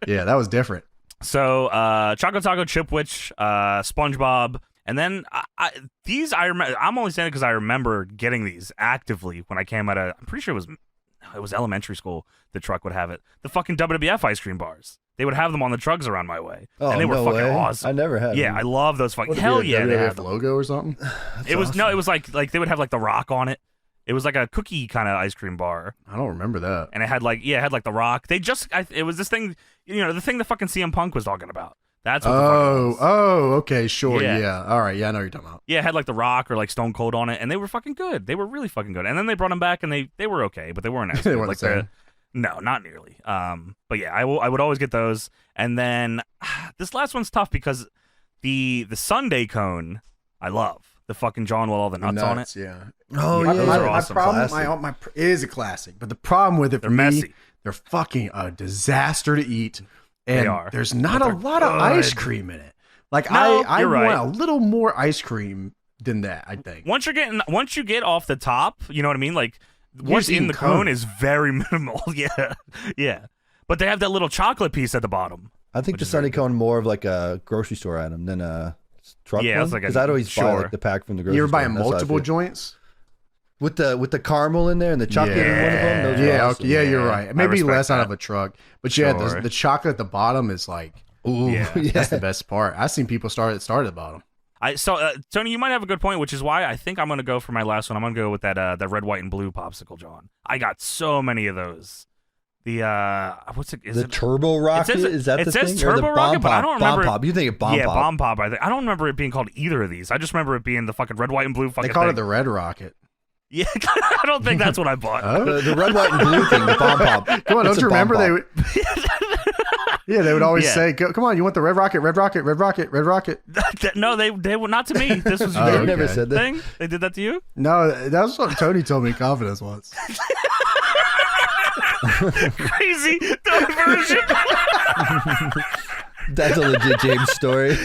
Yeah, that was different. So, Choco Taco, Chipwich, SpongeBob, And then I remember. I'm only saying it because I remember getting these actively when I came out of. I'm pretty sure it was elementary school. The truck would have it. The fucking WWF ice cream bars. They would have them on the trucks around my way, and they were fucking awesome. I never had. Yeah, them. I love those fucking. What, Hell they yeah, they have had the them. logo or something. It was awesome. It was like they would have like the Rock on it. It was like a cookie kind of ice cream bar. I don't remember that. And it had like the Rock. They just it was this thing, the thing that fucking CM Punk was talking about. That's what the fuck it was. Okay, sure, Yeah. yeah. All right, yeah, I know what you're talking about. Yeah, it had like the Rock or like Stone Cold on it, and they were fucking good. They were really fucking good. And then they brought them back, and they were okay, but they weren't as good. They weren't like the same. No, not nearly. But yeah, I would always get those. And then this last one's tough because the Sunday cone I love. The fucking John with all the nuts on it. Yeah. Oh yeah, yeah. those are My awesome. problem, it is a classic, but the problem with it They're for me, messy. they're fucking a disaster to eat, and They are. there's not But a they're lot of good. ice cream in it. Like No, I you're want right. a little more ice cream than that. I think. Once you get off the top, you know what I mean? Like what's just in the eating cone cone. is very minimal. Yeah. But they have that little chocolate piece at the bottom. I think Which the is very Sunny cone more of like a grocery store item than a truck Yeah, one. it's like a- Because I'd always buy sure. like the pack from the grocery You're store. buying That's how I multiple feel. joints. with the caramel in there and the chocolate in one of them. Those are Yeah, awesome. okay, yeah, you're Yeah, right. I Maybe respect less out that. of a truck, but yeah, Sure. the chocolate at the bottom is like, Ooh, Yeah. that's the best part. I've seen people start at the bottom. Tony, you might have a good point, which is why I think I'm gonna go for my last one. I'm gonna go with that red, white, and blue popsicle, John. I got so many of those. The what's it? Is the it Turbo Rocket, says- is that it the says thing? Or the Turbo Bomb Rocket, but I Pop? don't remember Bomb it- Pop. You think of Bomb yeah, Pop? Bomb Pop. I don't remember it being called either of these. I just remember it being the fucking red, white, and blue fucking They call thing. it the Red Rocket. Yeah, I don't think that's what I bought. Oh, The red, white, and blue thing, the Bomb Pop. come on! It's Don't you a Bomb remember they Pop. would? Yeah, they would always Yeah. say, "Come on, you want the Red Rocket? Red Rocket? Red Rocket? Red Rocket?" No, they were not to me. This was Oh, your They never okay. said that. thing. They did that to you. No, that's what Tony told me in confidence once. Crazy diversion. That's a legit James story.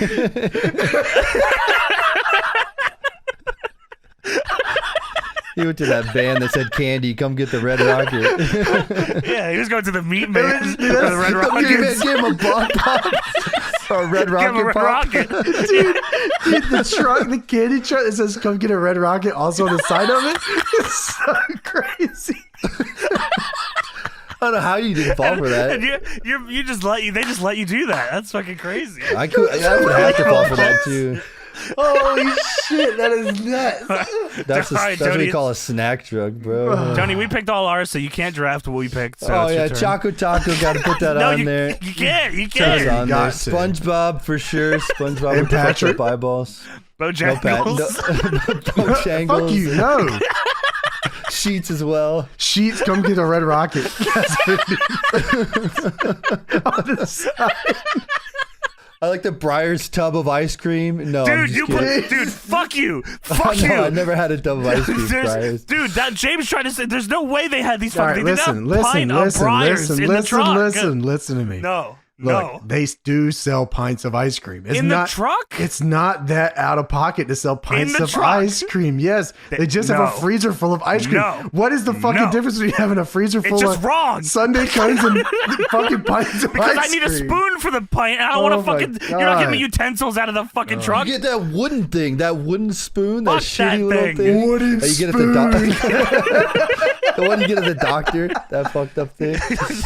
He went to that band that said "Candy, come get the Red Rocket." Yeah, he was going to the meat man. Dude, the Red The Rockets. gave him a Bomb Pop or a Red Give him a Rocket Red Pop. Rocket. Dude, the truck, the candy truck that says "Come get a Red Rocket" also on the side of it. It's so crazy. I don't know how you didn't fall for that. And you just they just let you do that. That's fucking crazy. I would have to fall for that too. Holy shit, that is nuts. That's All right, what Tony. we call a snack truck, bro. Tony, we picked all ours, so you can't draft what we picked. So Oh it's your yeah, turn. Choco Taco. Got to put that No, on you, there. you can't. You That's can't. on there. got to. SpongeBob for sure. SpongeBob And with the fucked Patrick. up eyeballs. No, Bojangles. Bojangles. Fuck you, no. Sheets as well. Sheets, come get a Red Rocket. That's what it is. On the side. I like the Briar's tub of ice cream. No, I'm Dude, just kidding. dude, fuck you. Fuck No, you. I never had a tub of ice cream. Briar's. Dude, that James tried to say there's no way they had these All fucking right, they didn't listen, have pint of Briars in the truck. listen to me. No. Look, they do sell pints of ice cream. It's In not, the truck? It's not that out of pocket to sell pints the of truck? ice cream. Yes, they just have No. a freezer full of ice cream. No. What is the fucking No. difference between having a freezer full It's just of wrong. Sunday cones and fucking pints of Because ice I need a cream? spoon for the pint, and I don't Oh want my to fucking. You're not giving me God. utensils out of the fucking truck. You get that wooden thing, that wooden spoon, that Fuck shitty that little thing. thing. Wooden that you get at spoon. the the one you get at the doctor, that fucked up thing.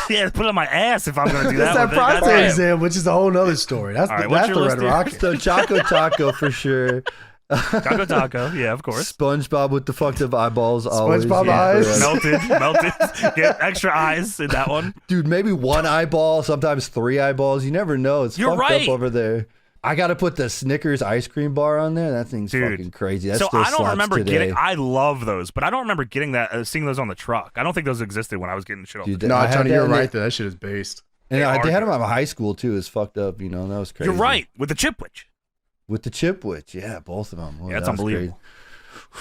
Yeah, put it on my ass if I'm going to do that. That's that with it. prostate Goddamn. exam, which is a whole nother story. That's All right, the, what's that's your the list Red here? Rocket. So Choco Taco for sure. Choco Taco, yeah, of course. SpongeBob with the fucked up eyeballs. Always. SpongeBob Yeah, eyes. forever. Melted. Get extra eyes in that one. Dude, maybe one eyeball, sometimes three eyeballs. You never know. It's You're fucked right. up over there. I got to put the Snickers ice cream bar on there. That thing's Dude. fucking crazy. That So still I don't slaps remember today. getting. I love those, but I don't remember getting that, seeing those on the truck. I don't think those existed when I was getting shit off. Dude, the No, I had Tony, that you're in right. it. That shit is based. And They they are had them good. at my high school too. It's fucked up. You know, that was crazy. You're right with the Chipwich. With the Chipwich, yeah, both of them. Yeah, that's unbelievable.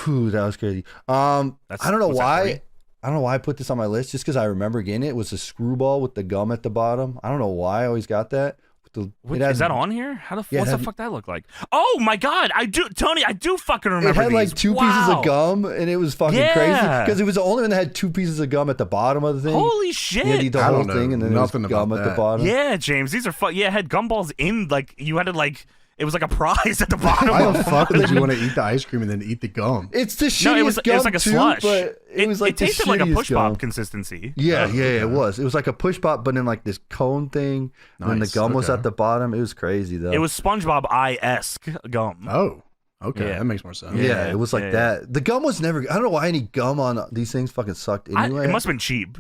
Whew, that was crazy. I don't know what's that, why. three? I don't know why I put this on my list. Just because I remember getting it. It was a screwball with the gum at the bottom. I don't know why I always got that. Is that on here? How the Yeah, what's the fuck that look like? Oh my god, I do, Tony. I do fucking remember. It had like these. two pieces Wow. of gum, and it was fucking Yeah. crazy because it was the only one that had two pieces of gum at the bottom of the thing. Holy shit! You had to eat the I whole don't know thing, and then nothing there was gum about at the that. bottom. Yeah, James, these are fun. Yeah, it had gumballs in, like, you had to, like, It was like a prize at the bottom. Why the fuck would you want to eat the ice cream and then eat the gum? It's the shittiest No, it was gum like a too, slush. but it was like it tasted the like a shittiest push gum. pop consistency. Yeah, it was. It was like a push pop, but in like this cone thing. Nice. When the gum was at the bottom, it was crazy though. It was SpongeBob esque gum. Oh, okay, that makes more sense. Yeah, it was like that. The gum was never. I don't know why any gum on these things fucking sucked anyway. It must have been cheap.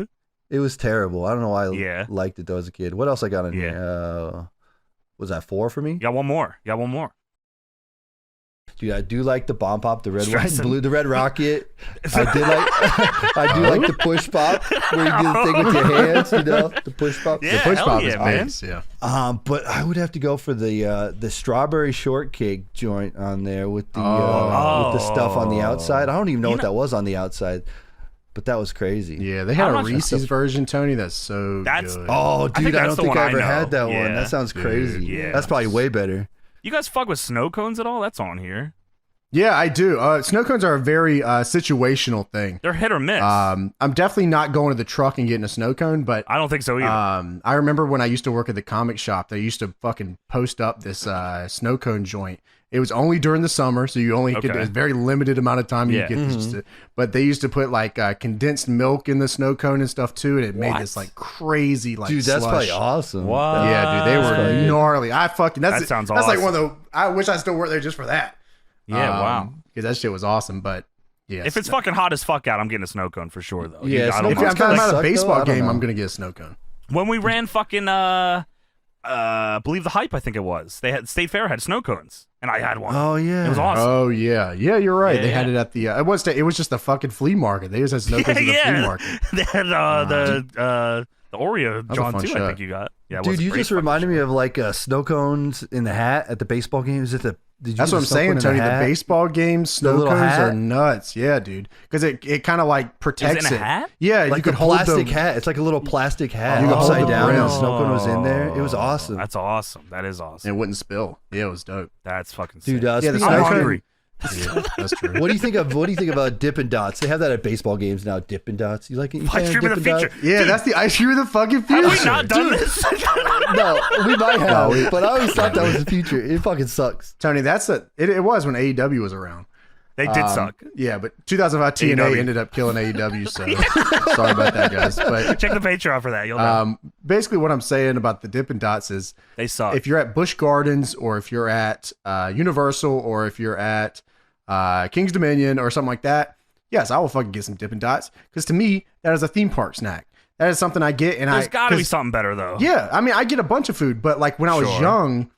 It was terrible. I don't know why I liked it though as a kid. What else I got in here? Was that 4 for me? You got one more. Dude, I do like the bomb pop, the red, white, and blue, the red rocket. I do like the push pop where you do the thing with your hands, you know, the push pop. Yeah, the push pop is man. nice, yeah. But I would have to go for the strawberry shortcake joint on there with the stuff on the outside. I don't even know what that was on the outside, but that was crazy. Yeah, they had a Reese's version, Tony. That's good. Oh, dude, I don't think I ever had that one. Yeah. That sounds crazy. Yeah, that's probably way better. You guys fuck with snow cones at all? That's on here. Yeah, I do. Snow cones are a very situational thing. They're hit or miss. I'm definitely not going to the truck and getting a snow cone, but I don't think so either. I remember when I used to work at the comic shop, they used to fucking post up this snow cone joint. It was only during the summer, so you only get a very limited amount of time you get this. But they used to put like condensed milk in the snow cone and stuff too, and it made this like crazy like dude. That's slush. probably awesome. What? Yeah, dude, they were gnarly. That sounds awesome. That's like one of the. I wish I still worked there just for that. Yeah, wow. Because that shit was awesome, but yeah. If it's fucking hot as fuck out, I'm getting a snow cone for sure, though. Yeah, if I'm talking about a baseball game, I'm gonna get a snow cone. When we ran fucking Believe the Hype, I think it was. They had State Fair had snow cones, and I had one. Oh yeah, it was awesome. Oh yeah, you're right. Yeah, they had it at the. It was just a fucking flea market. They just had snow cones at the flea market. They had the Oreo John too. I think you got. Yeah, dude, you just reminded me of like snow cones in the hat at the baseball game. Is it the? That's what I'm saying, Tony. The baseball game snow cones are nuts. Yeah, dude. Because it kind of like protects it. In a hat? Yeah, like you could a hold plastic hat. It's like a little plastic hat You could hold upside the down, brim. and the snow cone was in there. It was awesome. That's awesome. That is awesome. It wouldn't spill. Yeah, it was dope. That's fucking sick. Dude, the speaking snow of cone. Yeah, that's true. What do you think about Dippin' Dots? They have that at baseball games now. Dippin' Dots. You like it? Ice cream of the future. Yeah, dude, that's the ice cream of the fucking future. Have we not done this? No, we might have, but I always thought that was the future. It fucking sucks. Tony, it was when AEW was around. They did suck. Yeah, but 2005 TNA ended up killing AEW, so sorry about that, guys. But check the Patreon for that. You'll know. Basically, what I'm saying about the Dippin' Dots is they suck. If you're at Busch Gardens, or if you're at Universal, or if you're at King's Dominion or something like that, yes, I will fucking get some Dippin' Dots, because to me that is a theme park snack. That is something I get, and there's got to be something better though. Yeah, I mean, I get a bunch of food, but like when I was young,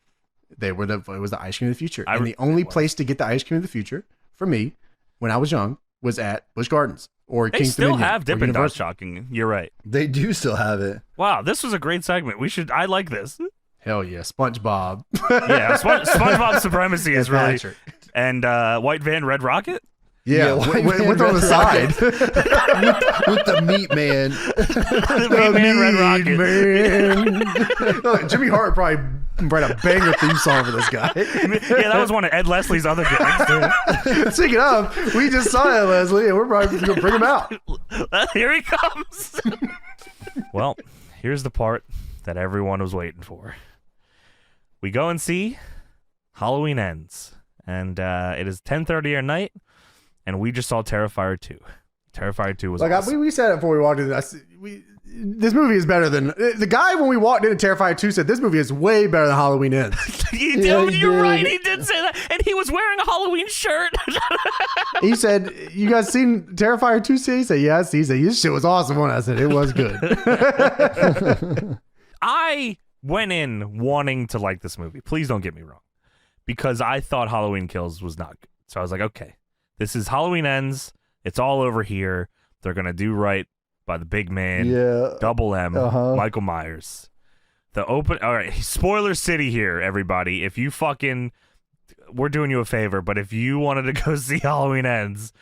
it was the ice cream of the future, and the only place to get the ice cream of the future for me when I was young was at Busch Gardens or King's Dominion. They still have Dippin' Dots. Shocking, you're right. They do still have it. Wow, this was a great segment. I like this. Hell yeah, SpongeBob. Yeah, SpongeBob supremacy is really. Patrick. And White Van Red Rocket? Yeah, with on the side. with the meat man. The meat man Red Rocket. Man. Jimmy Hart probably write a banger theme song for this guy. Yeah, that was one of Ed Leslie's other gags. Speaking of, we just saw Ed Leslie, and we're probably going to bring him out. Here he comes. Well, here's the part that everyone was waiting for. We go and see Halloween Ends. And it is 10:30 at night, and we just saw Terrifier 2. Terrifier 2 was awesome. We said it before we walked in. This movie is better than... The guy, when we walked in Terrifier 2, said this movie is way better than Halloween Ends. You're right, he did say that. And he was wearing a Halloween shirt. He said, you guys seen Terrifier 2? He said, yes. He said, this shit was awesome. I said, it was good. I went in wanting to like this movie. Please don't get me wrong. Because I thought Halloween Kills was not good. So I was like, okay, this is Halloween Ends. It's all over here. They're going to do right by the big man. Yeah. Double M, Michael Myers. All right, spoiler city here, everybody. If you we're doing you a favor, but if you wanted to go see Halloween Ends,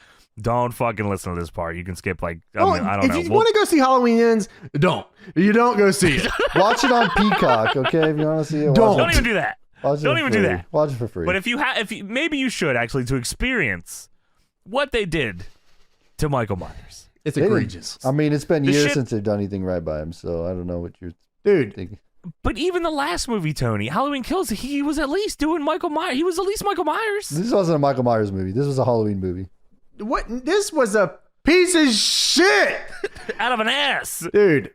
don't fucking listen to this part. You can skip I don't know. If you want to go see Halloween Ends, don't. You don't go see it. Watch it on Peacock, okay? If you want to see it, don't even do that. Don't even do that. Watch it for free. But maybe you should actually to experience what they did to Michael Myers. It's egregious. I mean, it's been years since they've done anything right by him, so I don't know what you're thinking. But even the last movie, Tony, Halloween Kills, he was at least doing Michael Myers. He was at least Michael Myers. This wasn't a Michael Myers movie. This was a Halloween movie. What? This was a piece of shit. Out of an ass. Dude,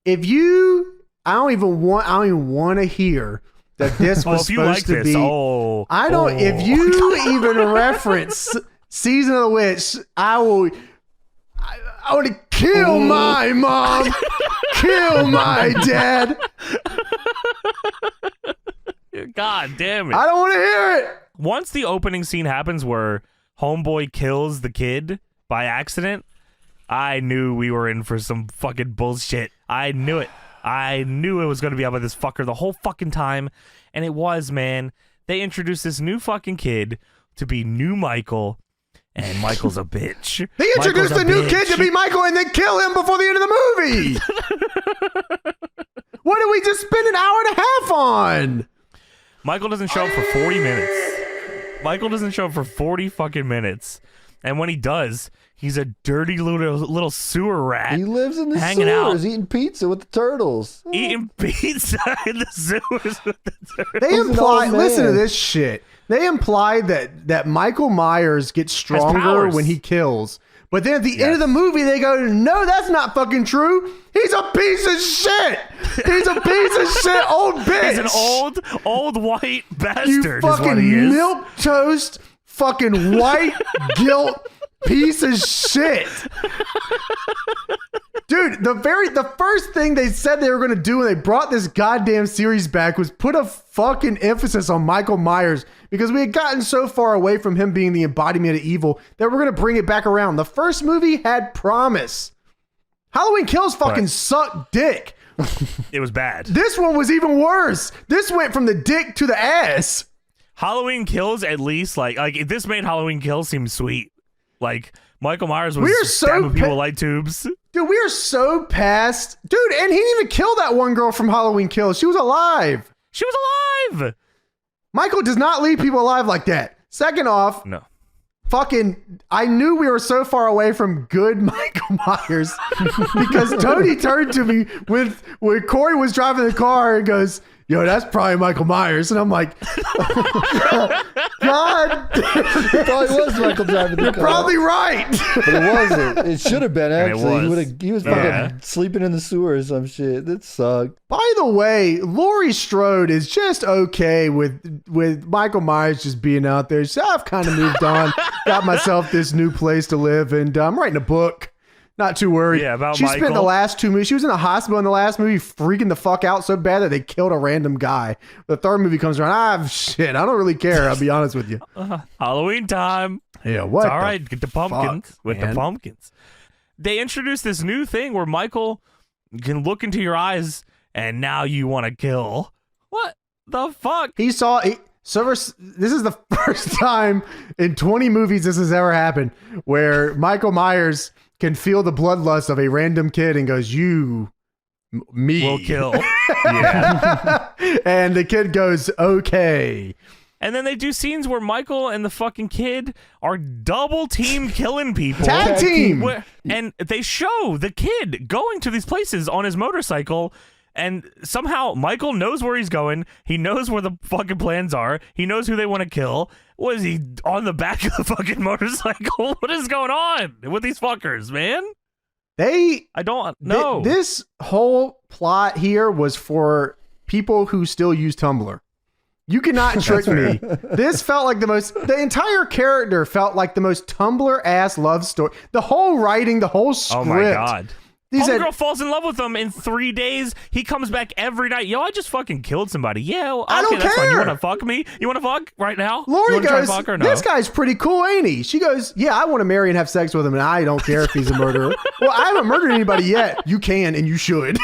I don't even want to hear that this was supposed to be. If you even reference Season of the Witch, I would kill my mom, kill my dad. God damn it. I don't want to hear it. Once the opening scene happens where homeboy kills the kid by accident, I knew we were in for some fucking bullshit. I knew it. I knew it was going to be about this fucker the whole fucking time. And it was, man. They introduced this new fucking kid to be new Michael. And Michael's a bitch. They introduced the new kid to be Michael and then kill him before the end of the movie. What did we just spend an hour and a half on? Michael doesn't show up for 40 minutes. Michael doesn't show up for 40 fucking minutes. And when he does, he's a dirty little sewer rat. He lives in the hanging sewers, out, eating pizza with the turtles. Eating pizza in the sewers with the turtles. They imply, listen to this shit. They imply that Michael Myers gets stronger when he kills. But then at the end of the movie, they go, no, that's not fucking true. He's a piece of shit. He's a piece of shit old bitch. He's an old white bastard. You fucking milquetoast, fucking white guilt piece of shit. Dude, the first thing they said they were going to do when they brought this goddamn series back was put a fucking emphasis on Michael Myers, because we had gotten so far away from him being the embodiment of evil that we're going to bring it back around. The first movie had promise. Halloween Kills fucking sucked dick. It was bad. This one was even worse. This went from the dick to the ass. Halloween Kills, at least, like this made Halloween Kills seem sweet. Like, Michael Myers was stabbing people with light tubes. Dude, we are so past. Dude, and he didn't even kill that one girl from Halloween Kills. She was alive. She was alive. Michael does not leave people alive like that. Second off, no. I knew we were so far away from good Michael Myers because Tony turned to me when Corey was driving the car and goes, yo, that's probably Michael Myers. And I'm like, God damn it. It probably was Michael driving the car. You're probably right. But it wasn't. It should have been, actually. He was Yeah. fucking sleeping in the sewer or some shit. That sucked. By the way, Laurie Strode is just okay with Michael Myers just being out there. So I've kind of moved on, got myself this new place to live, and I'm writing a book. Not too worried. Yeah, about she Michael. spent the last two movies. She was in the hospital in the last movie, freaking the fuck out so bad that they killed a random guy. The third movie comes around. Shit, I don't really care. I'll be honest with you. Halloween time. Yeah, what? It's all right, get the pumpkins with the pumpkins. They introduced this new thing where Michael can look into your eyes, and now you want to kill. What the fuck? This is the first time in 20 movies this has ever happened where Michael Myers can feel the bloodlust of a random kid and goes, me will kill. Yeah. And the kid goes, okay. And then they do scenes where Michael and the fucking kid are double team killing people. Tag team. And they show the kid going to these places on his motorcycle, and somehow Michael knows where he's going. He knows where the fucking plans are. He knows who they want to kill. What is he, on the back of the fucking motorcycle? What is going on with these fuckers, man? I don't know. This whole plot here was for people who still use Tumblr. You cannot trick me. This felt like the entire character felt like the most Tumblr-ass love story. The whole writing, the whole script. Oh my God. Homegirl falls in love with him in 3 days. He comes back every night. Yo, I just fucking killed somebody. Yeah, well, okay, I don't that's care. fine. You want to fuck me? You want to fuck right now? Lori goes, fuck or no? this guy's pretty cool, ain't he? She goes, yeah, I want to marry and have sex with him, and I don't care if he's a murderer. Well, I haven't murdered anybody yet. You can, and you should.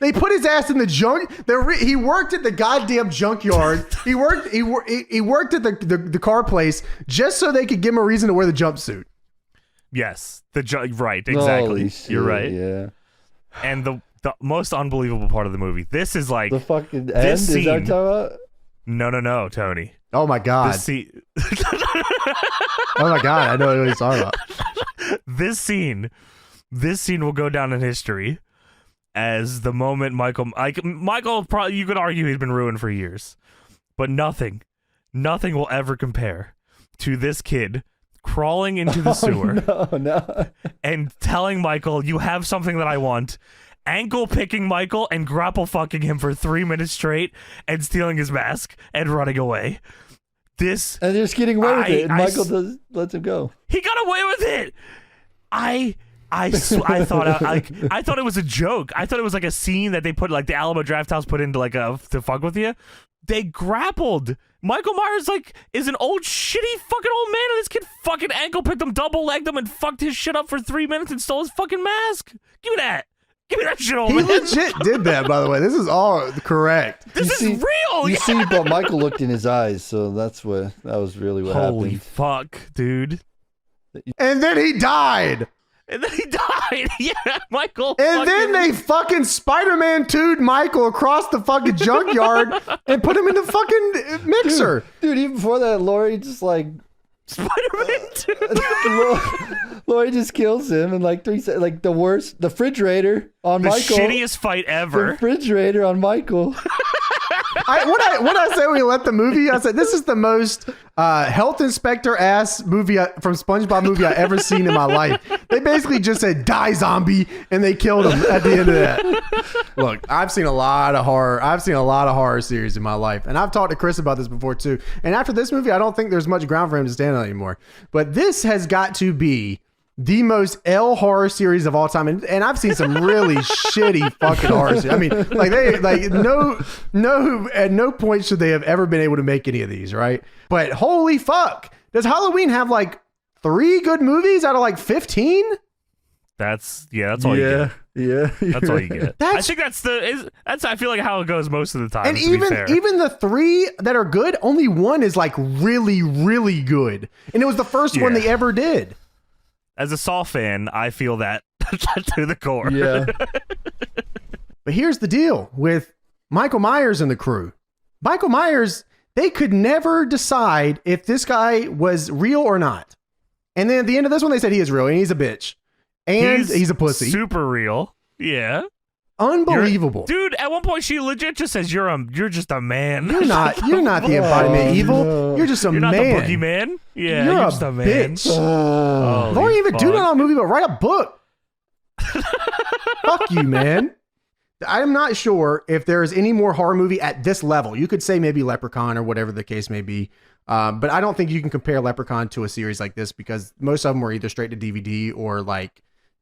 They put his ass in the junk. He worked at the goddamn junkyard. He worked at the car place just so they could give him a reason to wear the jumpsuit. Yes, right, exactly. Shit, you're right. Yeah. And the most unbelievable part of the movie. This is like the fucking end. Is that what you're talking about? No, Tony. Oh my God. This scene. Oh my God, I know what he's talking about. This scene will go down in history as the moment Michael probably, you could argue he's been ruined for years, but nothing will ever compare to this kid crawling into the sewer and telling Michael, you have something that I want, ankle picking Michael and grapple fucking him for 3 minutes straight and stealing his mask and running away. And just getting away with it, and Michael lets him go. He got away with it. I thought it was a joke. I thought it was like a scene that they put, like the Alamo Drafthouse put into like to fuck with you. They grappled. Michael Myers is an old shitty fucking old man, and this kid fucking ankle picked him, double legged him, and fucked his shit up for 3 minutes and stole his fucking mask. Give me that. Give me that shit, old man. He legit did that, by the way. This is all correct. This is real. You see, but Michael looked in his eyes, so that was really what happened. Holy fuck, dude. And then he died. Yeah, Michael. And then they fucking Spider-Man 2'd Michael across the fucking junkyard and put him in the fucking mixer. Dude, even before that, Laurie just Spider-Man 2. Laurie just kills him in 3 seconds. The worst, the refrigerator on Michael. The shittiest fight ever. The refrigerator on Michael. What I say when we left the movie, I said, this is the most health inspector ass movie from SpongeBob movie I ever seen in my life. They basically just said, die zombie, and they killed him at the end of that. Look, I've seen a lot of horror series in my life, and I've talked to Chris about this before too. And after this movie, I don't think there's much ground for him to stand on anymore. But this has got to be the most L horror series of all time, and I've seen some really shitty fucking horror series. I mean, at no point should they have ever been able to make any of these, right? But holy fuck, does Halloween have 3 good movies out of 15? That's all you get. Yeah, that's all you get. I think that's I feel like how it goes most of the time. And even the 3 that are good, only one is really, really good, and it was the first one they ever did. As a Saw fan, I feel that to the core. Yeah. But here's the deal with Michael Myers and the crew. Michael Myers, they could never decide if this guy was real or not. And then at the end of this one, they said he is real and he's a bitch. And he's a pussy. Super real. Yeah. Unbelievable. Dude, at one point she legit just says you're just a man. You're not the embodiment of evil. No. You're just a man. You're not the boogeyman. Yeah, you're just a man. Bitch. Don't even do that on a movie, but write a book. Fuck you, man. I'm not sure if there is any more horror movie at this level. You could say maybe Leprechaun or whatever the case may be. But I don't think you can compare Leprechaun to a series like this because most of them were either straight to DVD or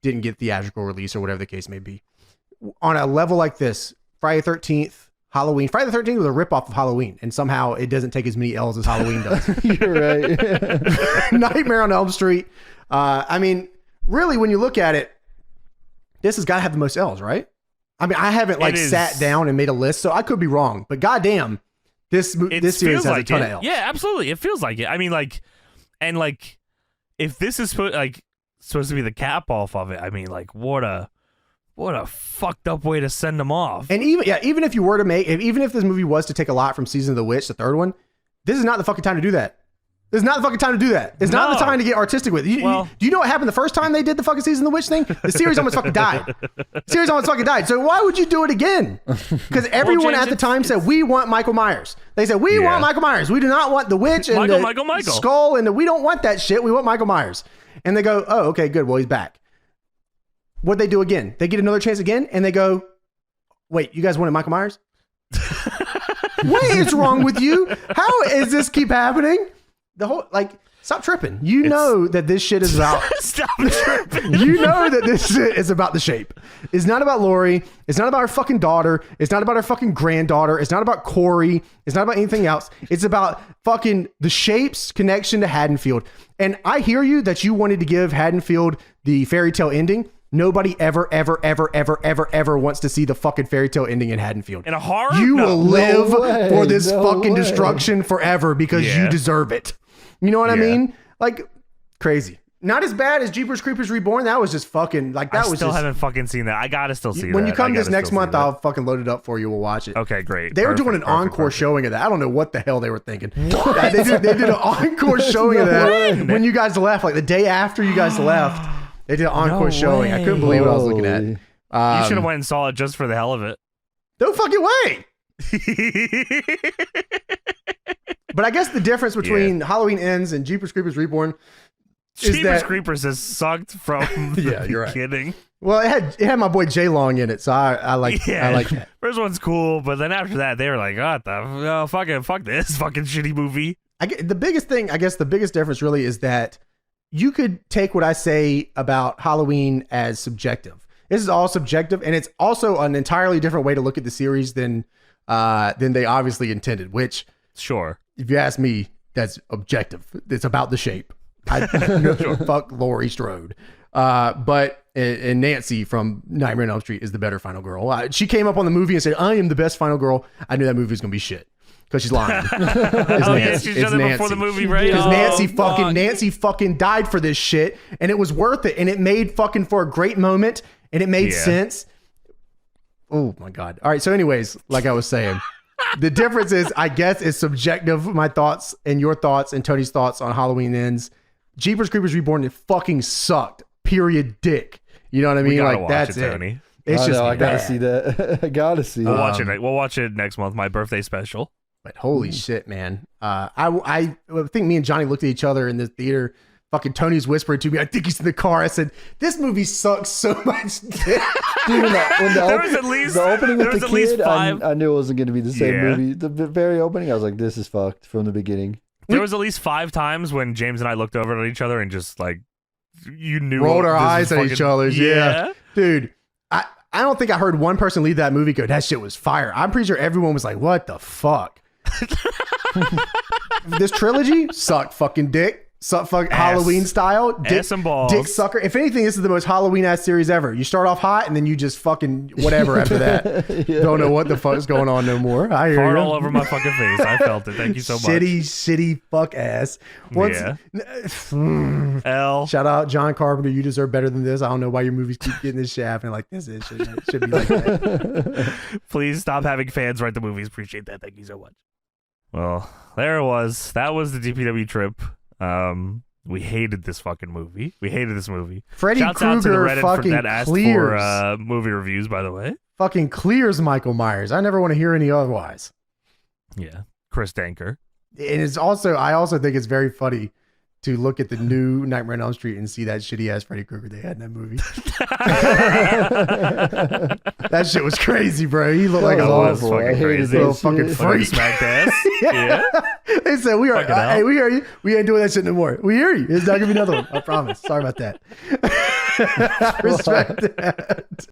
didn't get theatrical release or whatever the case may be. On a level like this, Friday the 13th, Halloween. Friday the 13th was a ripoff of Halloween, and somehow it doesn't take as many L's as Halloween does. You're right. Nightmare on Elm Street. I mean, really, when you look at it, this has got to have the most L's, right? I mean, I haven't sat down and made a list, so I could be wrong. But goddamn, this series has a ton of L's. Yeah, absolutely. It feels like it. I mean, if this is supposed to be the cap off of it, I mean, what a fucked up way to send them off. And even if you were to even if this movie was to take a lot from Season of the Witch, the third one, this is not the fucking time to do that. This is not the fucking time to do that. It's not the time to get artistic with it. Do you know what happened the first time they did the fucking Season of the Witch thing? The series almost fucking died. So why would you do it again? Because everyone at the time said, we want Michael Myers. They said, we want Michael Myers. We do not want the witch and the skull, and we don't want that shit. We want Michael Myers. And they go, oh, okay, good. Well, he's back. What'd they do again? They get another chance again, and they go, wait, you guys wanted Michael Myers? What is wrong with you? How is this keep happening? The whole, stop tripping. You know that this shit is about... Stop tripping. You know that this shit is about the shape. It's not about Laurie. It's not about her fucking daughter. It's not about her fucking granddaughter. It's not about Corey. It's not about anything else. It's about fucking the shape's connection to Haddonfield. And I hear you that you wanted to give Haddonfield the fairy tale ending. Nobody ever wants to see the fucking fairy tale ending in Haddonfield. In a horror? You will live for this fucking destruction forever because you deserve it. You know what I mean? Crazy. Not as bad as Jeepers Creepers Reborn. That was just fucking I still haven't fucking seen that. I gotta still see that. When you come this next month, I'll fucking load it up for you. We'll watch it. Okay, great. They were doing an encore showing of that. I don't know what the hell they were thinking. They did an encore showing of that when you guys left, the day after you guys left. They did an encore showing. I couldn't believe what I was looking at. You should have went and saw it just for the hell of it. No fucking way. But I guess the difference between Halloween Ends and Jeepers Creepers Reborn is Jeepers Creepers has sucked from the you're right. beginning. Well, it had my boy Jay Long in it, so I like that. First one's cool, but then after that, they were like, "What the fuck this fucking shitty movie." The biggest difference really is that you could take what I say about Halloween as subjective. This is all subjective, and it's also an entirely different way to look at the series than they obviously intended. Which, sure, if you ask me, that's objective. It's about the shape. Fuck Laurie Strode. But Nancy from Nightmare on Elm Street is the better final girl. She came up on the movie and said, "I am the best final girl." I knew that movie was gonna be shit because she's lying. She's done it before the movie, right? Because Nancy fucking died for this shit, and it was worth it, and it made fucking for a great moment, and it made sense. Oh my god! All right, so anyways, like I was saying. The difference is, I guess, it's subjective. My thoughts and your thoughts and Tony's thoughts on Halloween Ends. Jeepers Creepers Reborn, it fucking sucked. Period. Dick. You know what I mean? Like that's it. Tony. It's just I gotta see that. I gotta see we'll that. Watch it. We'll watch it next month. My birthday special. But holy shit, man! I think me and Johnny looked at each other in the theater. Fucking Tony's whispering to me, "I think he's in the car." I said, "This movie sucks so much." Dude, when the opening with the kid, I knew it wasn't going to be the same movie. The very opening, I was like, "This is fucked" from the beginning. There was at least 5 times when James and I looked over at each other and just like, you knew, rolled our eyes at each other. Yeah, dude. I don't think I heard one person leave that movie go, "That shit was fire." I'm pretty sure everyone was like, "What the fuck?" This trilogy sucked, fucking dick. Halloween style, dick sucker. If anything, this is the most Halloween ass series ever. You start off hot and then you just fucking whatever after that. Don't know what the fuck is going on no more. I hear Fart you. all over my fucking face. I felt it. Thank you so much. Shitty fuck ass. L. Shout out John Carpenter. You deserve better than this. I don't know why your movies keep getting this shaft and like this. It should be like that. Please stop having fans write the movies. Appreciate that. Thank you so much. Well, there it was. That was the DPW trip. We hated this fucking movie. We hated this movie. Freddy Shouts out to the Krueger Reddit fucking that asked clears. for movie reviews, by the way. Fucking clears Michael Myers. I never want to hear any otherwise. Yeah. Chris Danker. And I also think it's very funny to look at the new Nightmare on Elm Street and see that shitty ass Freddy Krueger they had in that movie. That shit was crazy, bro. He looked like a fucking crazy. Little fucking freak. Smacked ass. Yeah. They said, we hear you. We ain't doing that shit no more. We hear you. It's not gonna be another one. I promise. Sorry about that. Respect that.